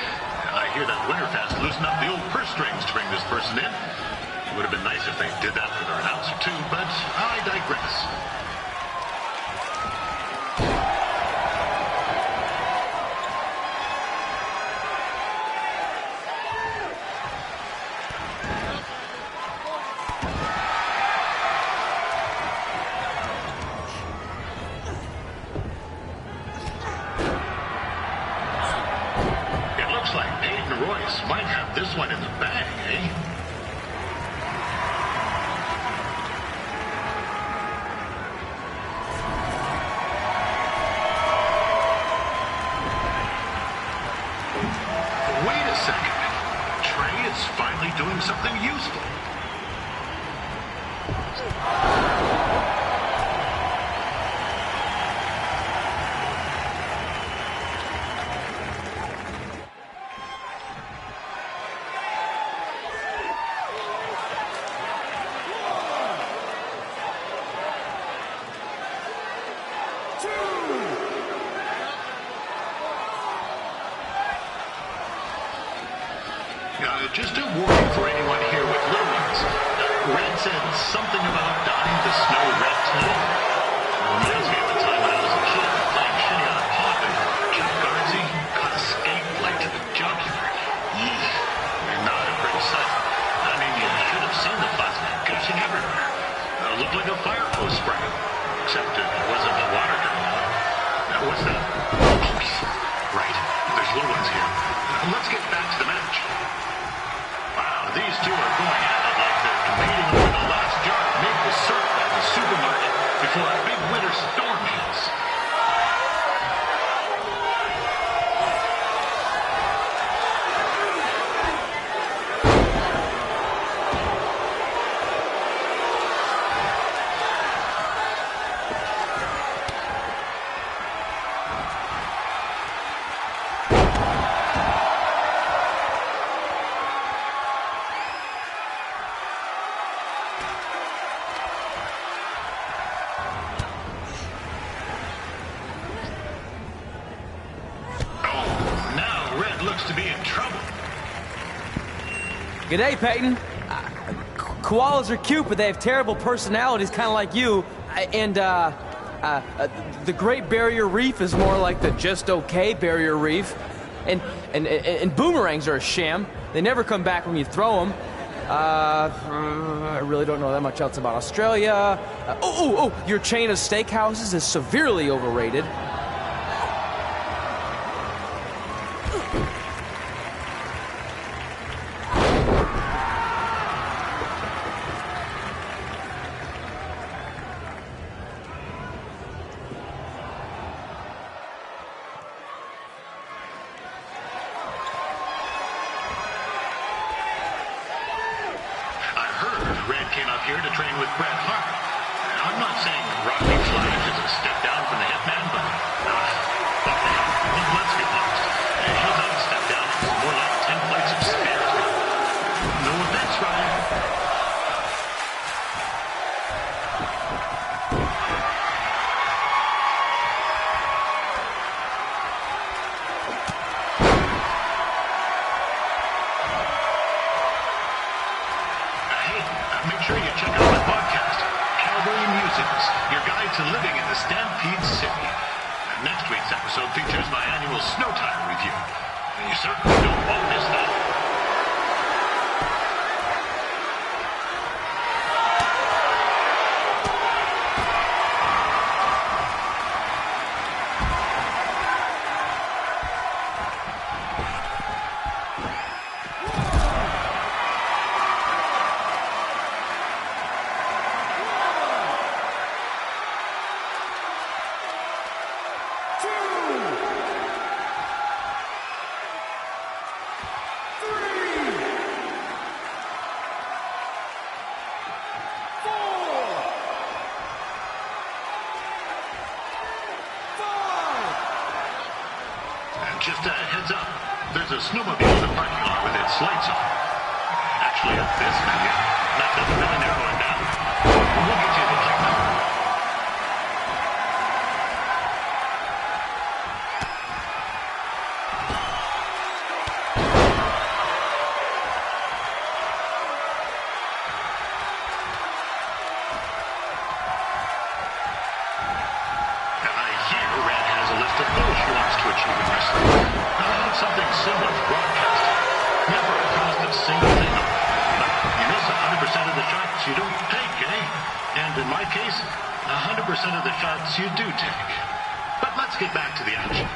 I hear that Winterfest loosened up the old purse strings to bring this person in. It would have been nice if they did that for their announcer too, but I digress. Might have this one in the bag, eh? Wait a second. Trey is finally doing something useful. Just a warning for anyone here with little ones. Red said something about dyeing the snow red tonight. Reminds me of the time when I was a kid playing shinny on a pond and Chuck Garnsey caught a skate blade to the jugular. Eesh, not a pretty sight. I mean, you should have seen the plasma gushing everywhere. Looked like a fire hose spray. Except it wasn't the water coming out. What's that? Oh, right. There's little ones here. Let's get back to the match. Wow, these two are going at it like they're competing over the last jar of maple syrup at the supermarket before a big winter storm hits. G'day, Peyton. Koalas are cute, but they have terrible personalities, kind of like you. And the Great Barrier Reef is more like the just okay Barrier Reef. And boomerangs are a sham. They never come back when you throw them. I really don't know that much else about Australia. Your chain of steakhouses is severely overrated. Red came up here to train with Bret Hart. I'm not saying Rocky Flash is a step down from the Hitman, but let's be honest. He'll not a step down. It's more like 10 plates of stairs. No offense, Ryan. Make sure you check out my podcast, Cowboy Musings, your guide to living in the Stampede City. Next week's episode features my annual snow tire review. You certainly don't want to miss that. Just a heads up, there's a snowmobile in the parking lot with its lights on. Actually, at this minute, that doesn't really narrow it down. We'll get you the plate number. I hear Red has a list of goals she wants to achieve in wrestling. Something similar to broadcasting. Never across a single thing. But you miss 100% of the shots you don't take, eh? And in my case, 100% of the shots you do take. But let's get back to the action.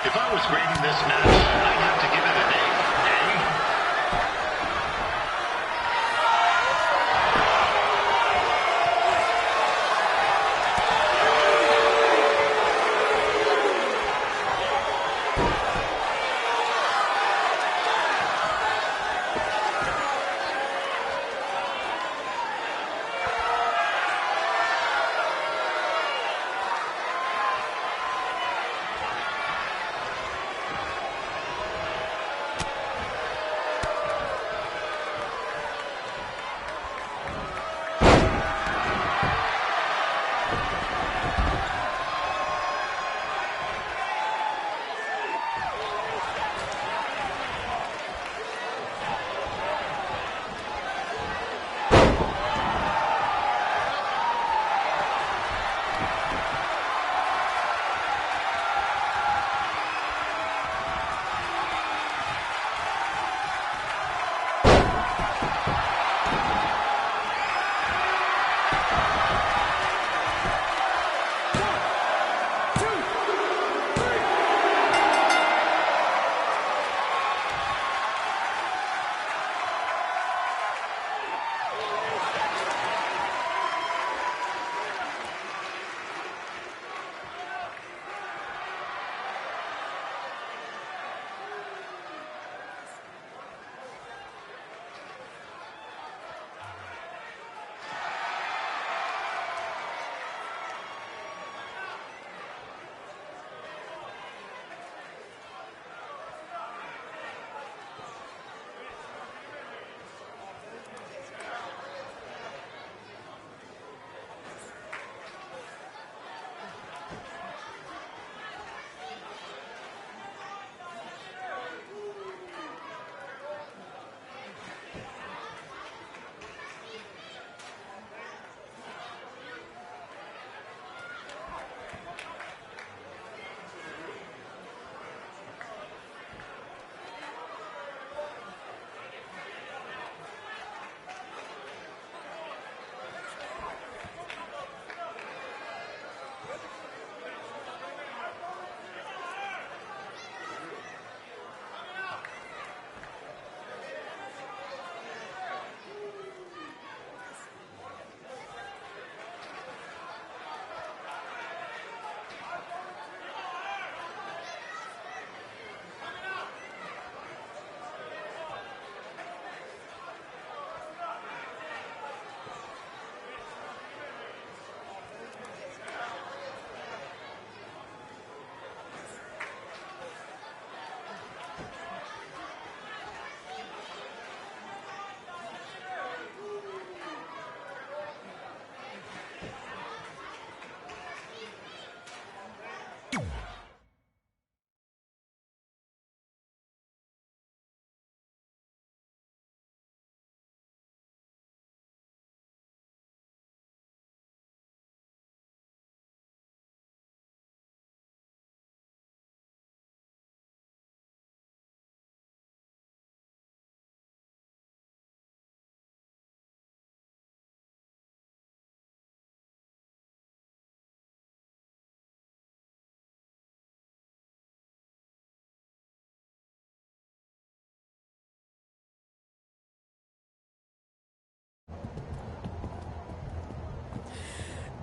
If I was grading this match, I'd have to give it an A.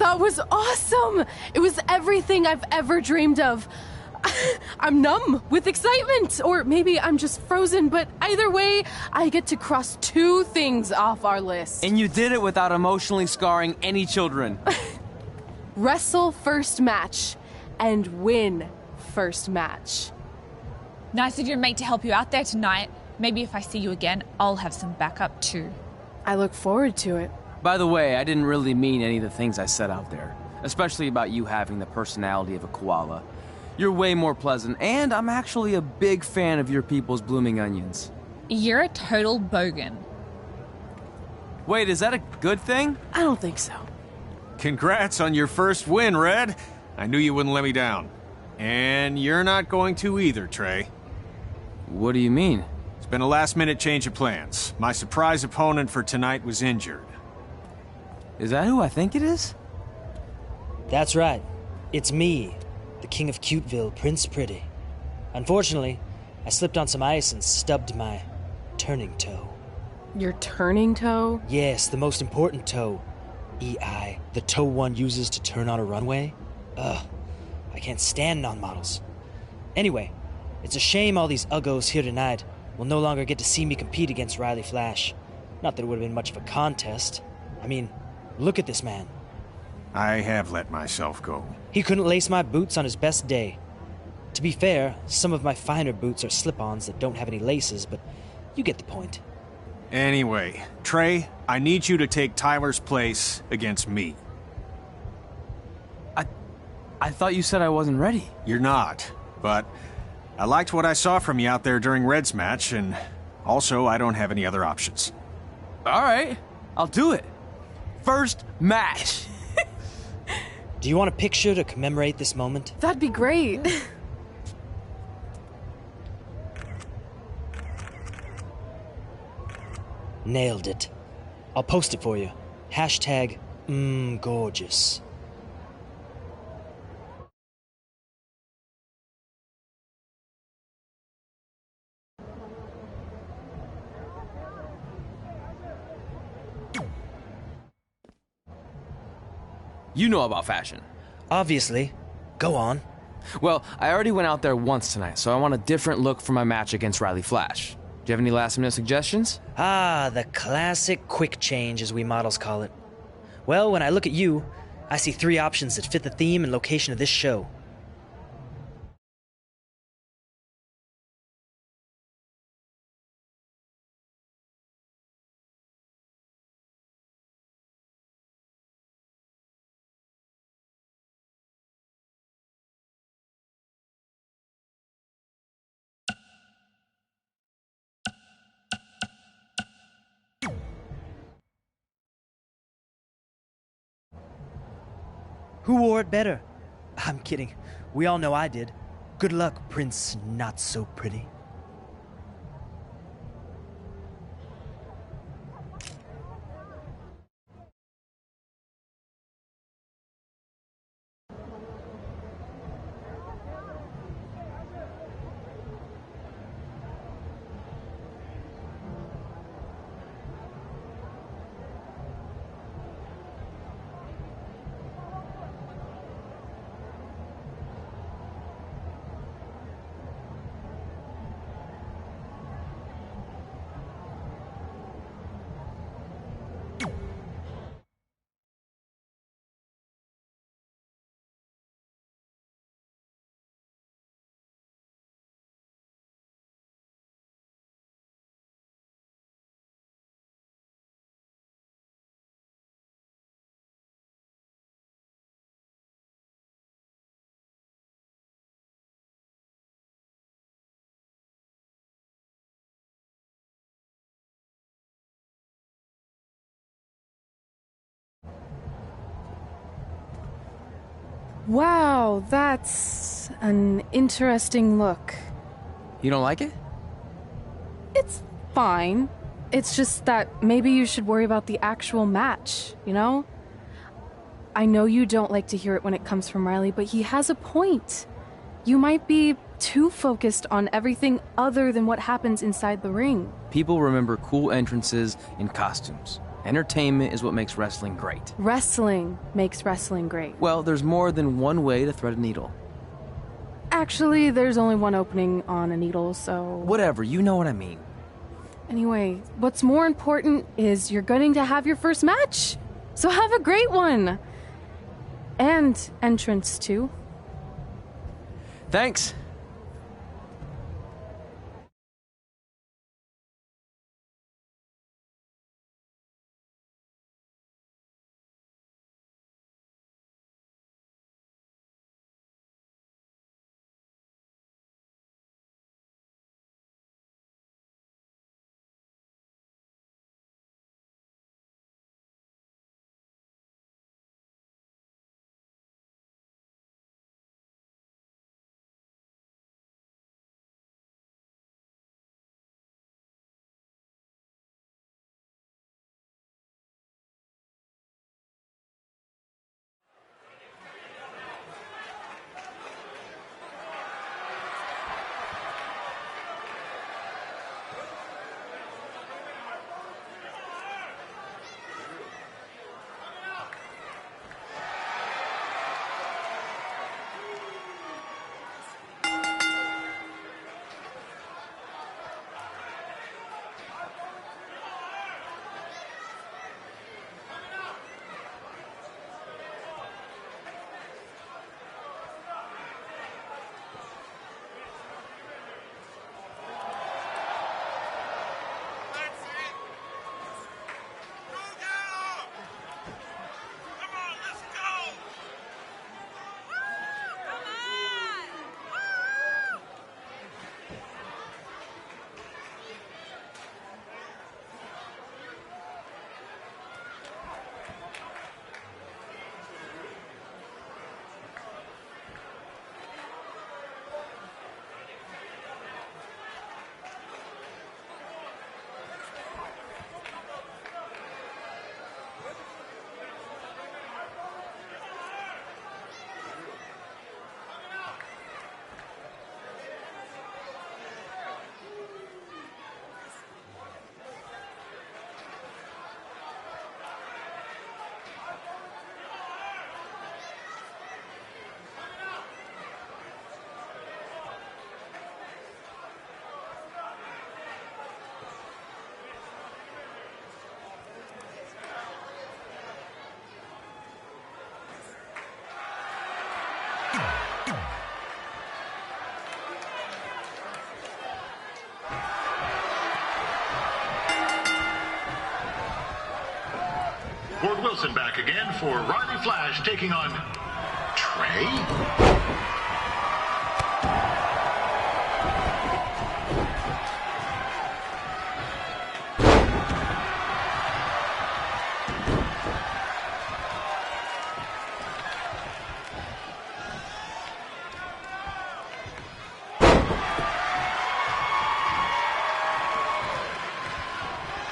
That was awesome! It was everything I've ever dreamed of. I'm numb with excitement, or maybe I'm just frozen, but either way, I get to cross 2 things off our list. And you did it without emotionally scarring any children. Wrestle first match and win first match. Nice of your mate to help you out there tonight. Maybe if I see you again, I'll have some backup too. I look forward to it. By the way, I didn't really mean any of the things I said out there, especially about you having the personality of a koala. You're way more pleasant, and I'm actually a big fan of your people's blooming onions. You're a total bogan. Wait, is that a good thing? I don't think so. Congrats on your first win, Red. I knew you wouldn't let me down. And you're not going to either, Trey. What do you mean? It's been a last-minute change of plans. My surprise opponent for tonight was injured. Is that who I think it is? That's right. It's me, the King of Cuteville, Prince Pretty. Unfortunately, I slipped on some ice and stubbed my turning toe. Your turning toe? Yes, the most important toe. EI, the toe one uses to turn on a runway. Ugh, I can't stand non-models. Anyway, it's a shame all these uggos here tonight will no longer get to see me compete against Riley Flash. Not that it would have been much of a contest. I mean, look at this man. I have let myself go. He couldn't lace my boots on his best day. To be fair, some of my finer boots are slip-ons that don't have any laces, but you get the point. Anyway, Trey, I need you to take Tyler's place against me. I thought you said I wasn't ready. You're not, but I liked what I saw from you out there during Red's match, and also I don't have any other options. All right, I'll do it. First match. Do you want a picture to commemorate this moment? That'd be great. Nailed it. I'll post it for you. Hashtag gorgeous. You know about fashion. Obviously. Go on. Well, I already went out there once tonight, so I want a different look for my match against Riley Flash. Do you have any last-minute suggestions? Ah, the classic quick change, as we models call it. Well, when I look at you, I see 3 options that fit the theme and location of this show. Who wore it better? I'm kidding. We all know I did. Good luck, Prince Not So Pretty. Wow, that's an interesting look. You don't like it? It's fine. It's just that maybe you should worry about the actual match, you know? I know you don't like to hear it when it comes from Riley, but he has a point. You might be too focused on everything other than what happens inside the ring. People remember cool entrances and costumes. Entertainment is what makes wrestling great. Wrestling makes wrestling great. Well, there's more than one way to thread a needle. Actually, there's only one opening on a needle, so... Whatever, you know what I mean. Anyway, what's more important is you're going to have your first match. So have a great one. And entrance, too. Thanks. Ward Wilson back again for Riley Flash taking on Trey.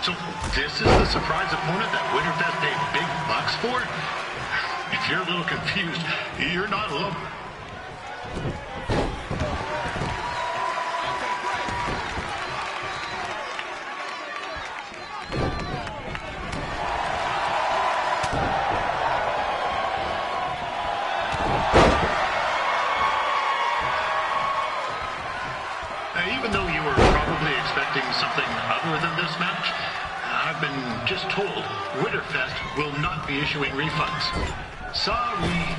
So this is the surprise opponent that Winterfest paid big bucks for? If you're a little confused, you're not alone. Even though you were probably expecting something other than this match, I've been just told Winterfest will not be issuing refunds. Sorry.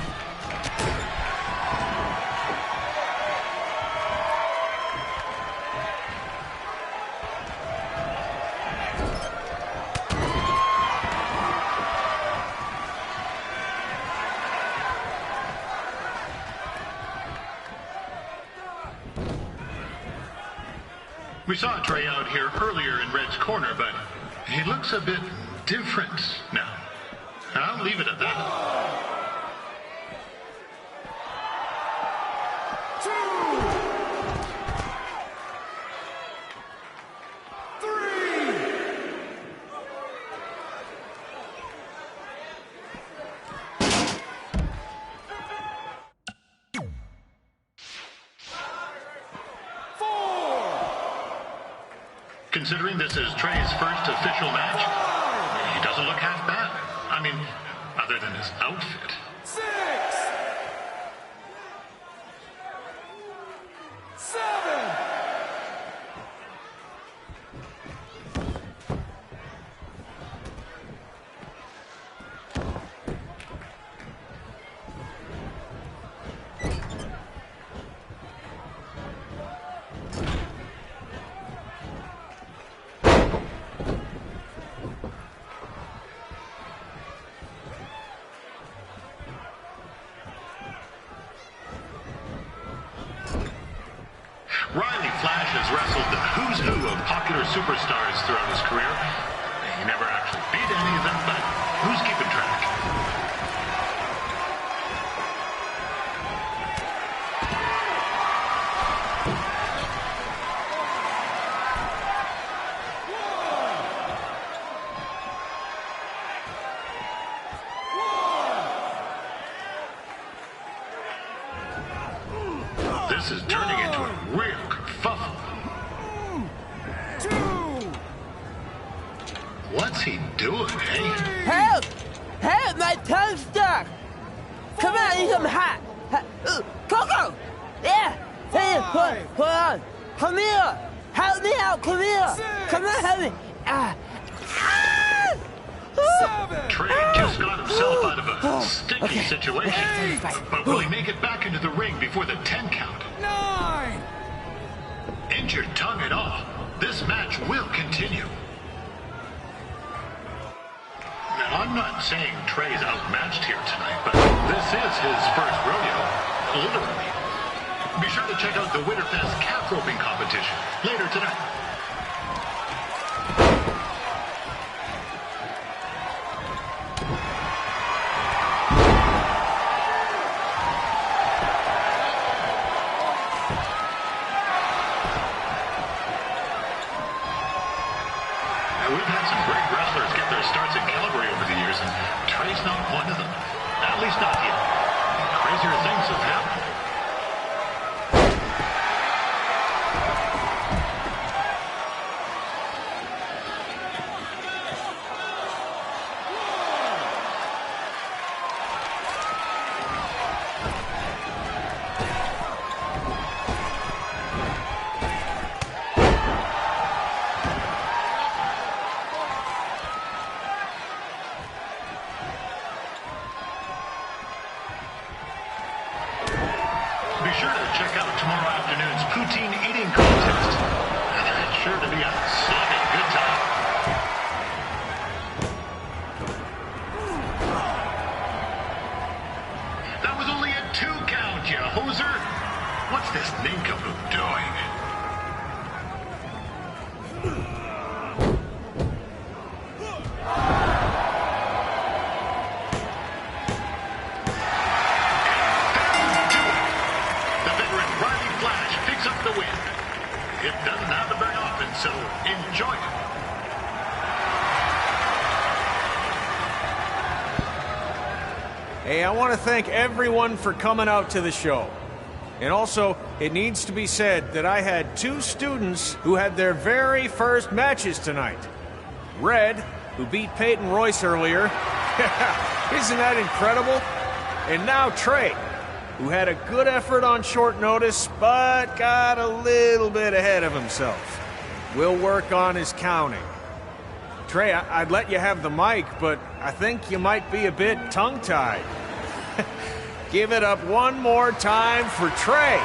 We saw Trey out here earlier in Red's corner, but he looks a bit different now. I'll leave it at that. Considering this is Trey's first official match, he doesn't doesn't look half bad. I mean, other than his outfit. 6, 7. Riley Flash has wrestled the who's who of popular superstars throughout his career. He never actually beat any of them, but who's keeping track? This is turning into a real kerfuffle. 2. What's he doing, eh? Help! Help! My tongue's stuck! Come on, I need some hot! Coco! Yeah! Hey, hold on! Come here! Help me out! Come here! Come on, help me! Trey just got himself out of a sticky situation. But will he make it back into the ring before the 10 count? 9. Injured tongue and all, this match will continue. Now, I'm not saying Trey's outmatched here tonight, but this is his first rodeo, literally. Be sure to check out the Winterfest calf roping competition later tonight. We've had some great wrestlers get their starts in Calgary over the years, and Trey's not one of them. At least not yet. Crazier things have happened. Be sure to check out tomorrow afternoon's poutine eating contest. It's sure to be a slamming good time. That was only a 2 count, you hoser. What's this nincompoop doing? The win. It doesn't happen very often, so enjoy it. Hey, I want to thank everyone for coming out to the show. And also, it needs to be said that I had 2 students who had their very first matches tonight. Red, who beat Peyton Royce earlier. Isn't that incredible? And now Trey, who had a good effort on short notice, but got a little bit ahead of himself. We'll work on his counting. Trey, I'd let you have the mic, but I think you might be a bit tongue-tied. Give it up one more time for Trey.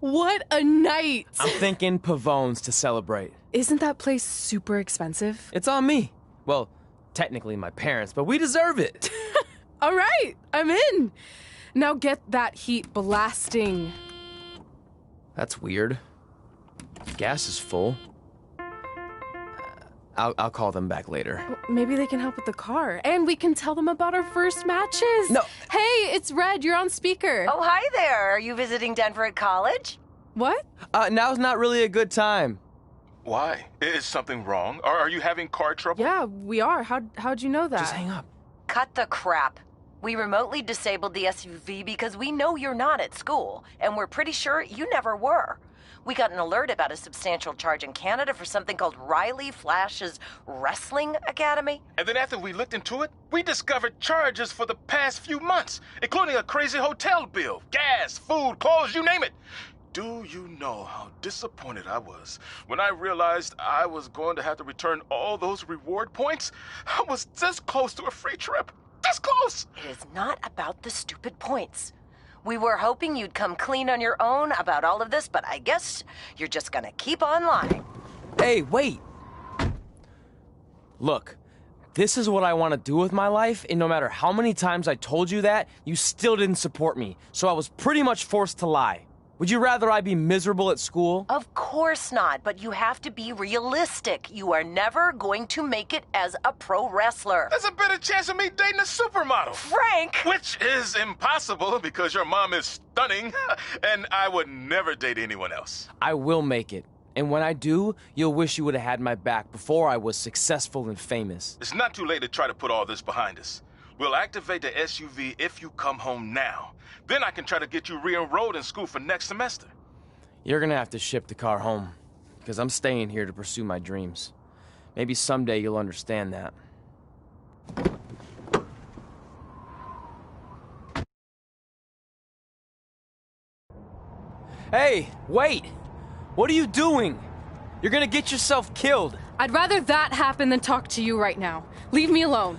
What a night! I'm thinking Pavone's to celebrate. Isn't that place super expensive? It's on me. Well, technically my parents, but we deserve it. All right, I'm in. Now get that heat blasting. That's weird. Gas is full. I'll call them back later. Maybe they can help with the car. And we can tell them about our first matches. No. Hey, it's Red. You're on speaker. Oh, hi there. Are you visiting Denver at college? What? Now's not really a good time. Why? Is something wrong? Are you having car trouble? Yeah, we are. How'd you know that? Just hang up. Cut the crap. We remotely disabled the SUV because we know you're not at school, and we're pretty sure you never were. We got an alert about a substantial charge in Canada for something called Riley Flash's Wrestling Academy. And then after we looked into it, we discovered charges for the past few months, including a crazy hotel bill, gas, food, clothes, you name it. Do you know how disappointed I was when I realized I was going to have to return all those reward points? I was this close to a free trip. This close! It is not about the stupid points. We were hoping you'd come clean on your own about all of this, but I guess you're just gonna keep on lying. Hey, wait! Look, this is what I want to do with my life, and no matter how many times I told you that, you still didn't support me, so I was pretty much forced to lie. Would you rather I be miserable at school? Of course not, but you have to be realistic. You are never going to make it as a pro wrestler. There's a better chance of me dating a supermodel. Frank! Which is impossible because your mom is stunning, and I would never date anyone else. I will make it. And when I do, you'll wish you would have had my back before I was successful and famous. It's not too late to try to put all this behind us. We'll activate the SUV if you come home now. Then I can try to get you re-enrolled in school for next semester. You're gonna have to ship the car home, because I'm staying here to pursue my dreams. Maybe someday you'll understand that. Hey, wait! What are you doing? You're gonna get yourself killed. I'd rather that happen than talk to you right now. Leave me alone.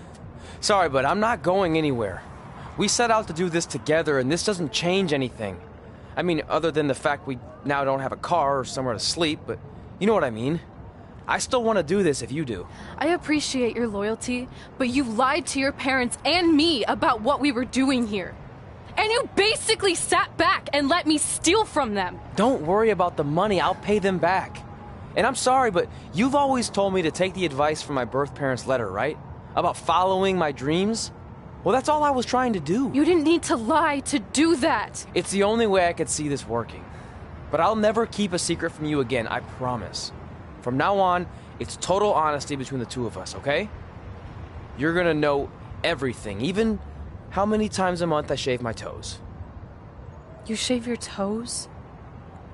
Sorry, but I'm not going anywhere. We set out to do this together, and this doesn't change anything. I mean, other than the fact we now don't have a car or somewhere to sleep, but you know what I mean. I still want to do this if you do. I appreciate your loyalty, but you lied to your parents and me about what we were doing here. And you basically sat back and let me steal from them. Don't worry about the money, I'll pay them back. And I'm sorry, but you've always told me to take the advice from my birth parents' letter, right? About following my dreams? Well, that's all I was trying to do. You didn't need to lie to do that. It's the only way I could see this working. But I'll never keep a secret from you again, I promise. From now on, it's total honesty between the two of us, okay? You're gonna know everything, even how many times a month I shave my toes. You shave your toes?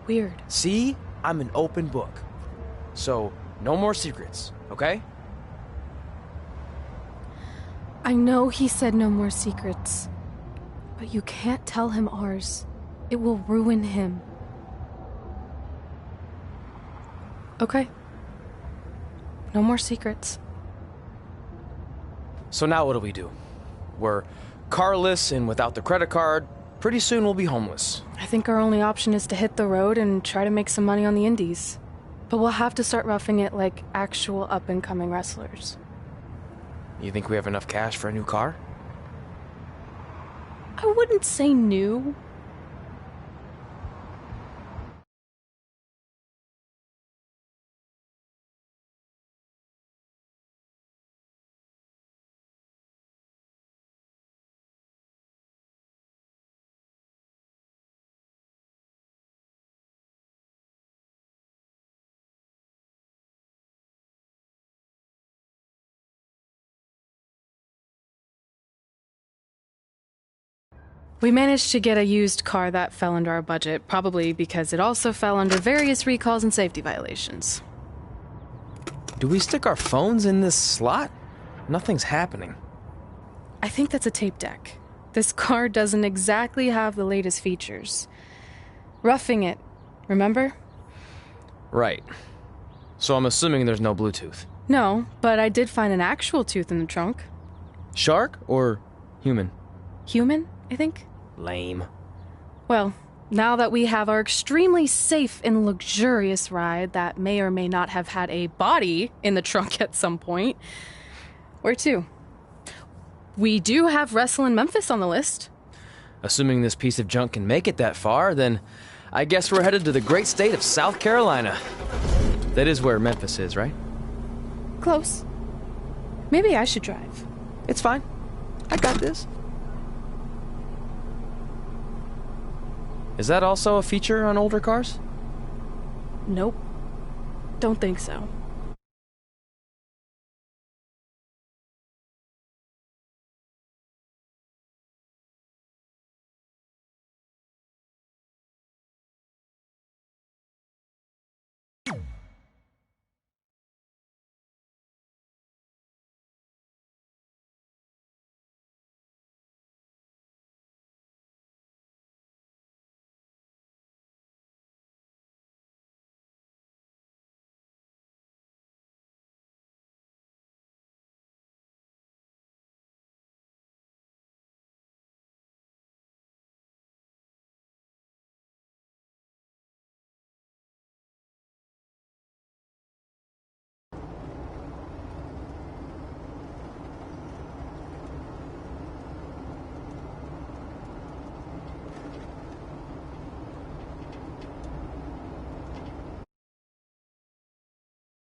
Weird. See? I'm an open book. So, no more secrets, okay? I know he said no more secrets, but you can't tell him ours. It will ruin him. Okay. No more secrets. So now what do? We're carless and without the credit card. Pretty soon we'll be homeless. I think our only option is to hit the road and try to make some money on the indies. But we'll have to start roughing it like actual up-and-coming wrestlers. You think we have enough cash for a new car? I wouldn't say new. We managed to get a used car that fell under our budget, probably because it also fell under various recalls and safety violations. Do we stick our phones in this slot? Nothing's happening. I think that's a tape deck. This car doesn't exactly have the latest features. Roughing it, remember? Right. So I'm assuming there's no Bluetooth. No, but I did find an actual tooth in the trunk. Shark or human? Human, I think. Lame. Well, Now that we have our extremely safe and luxurious ride that may or may not have had a body in the trunk at some point, where to? We do have Wrestle in Memphis on the list. Assuming this piece of junk can make it that far, then I guess we're headed to the great state of South Carolina. That is where Memphis is, right? Close. Maybe I should drive. It's fine. I got this. Is that also a feature on older cars? Nope. Don't think so.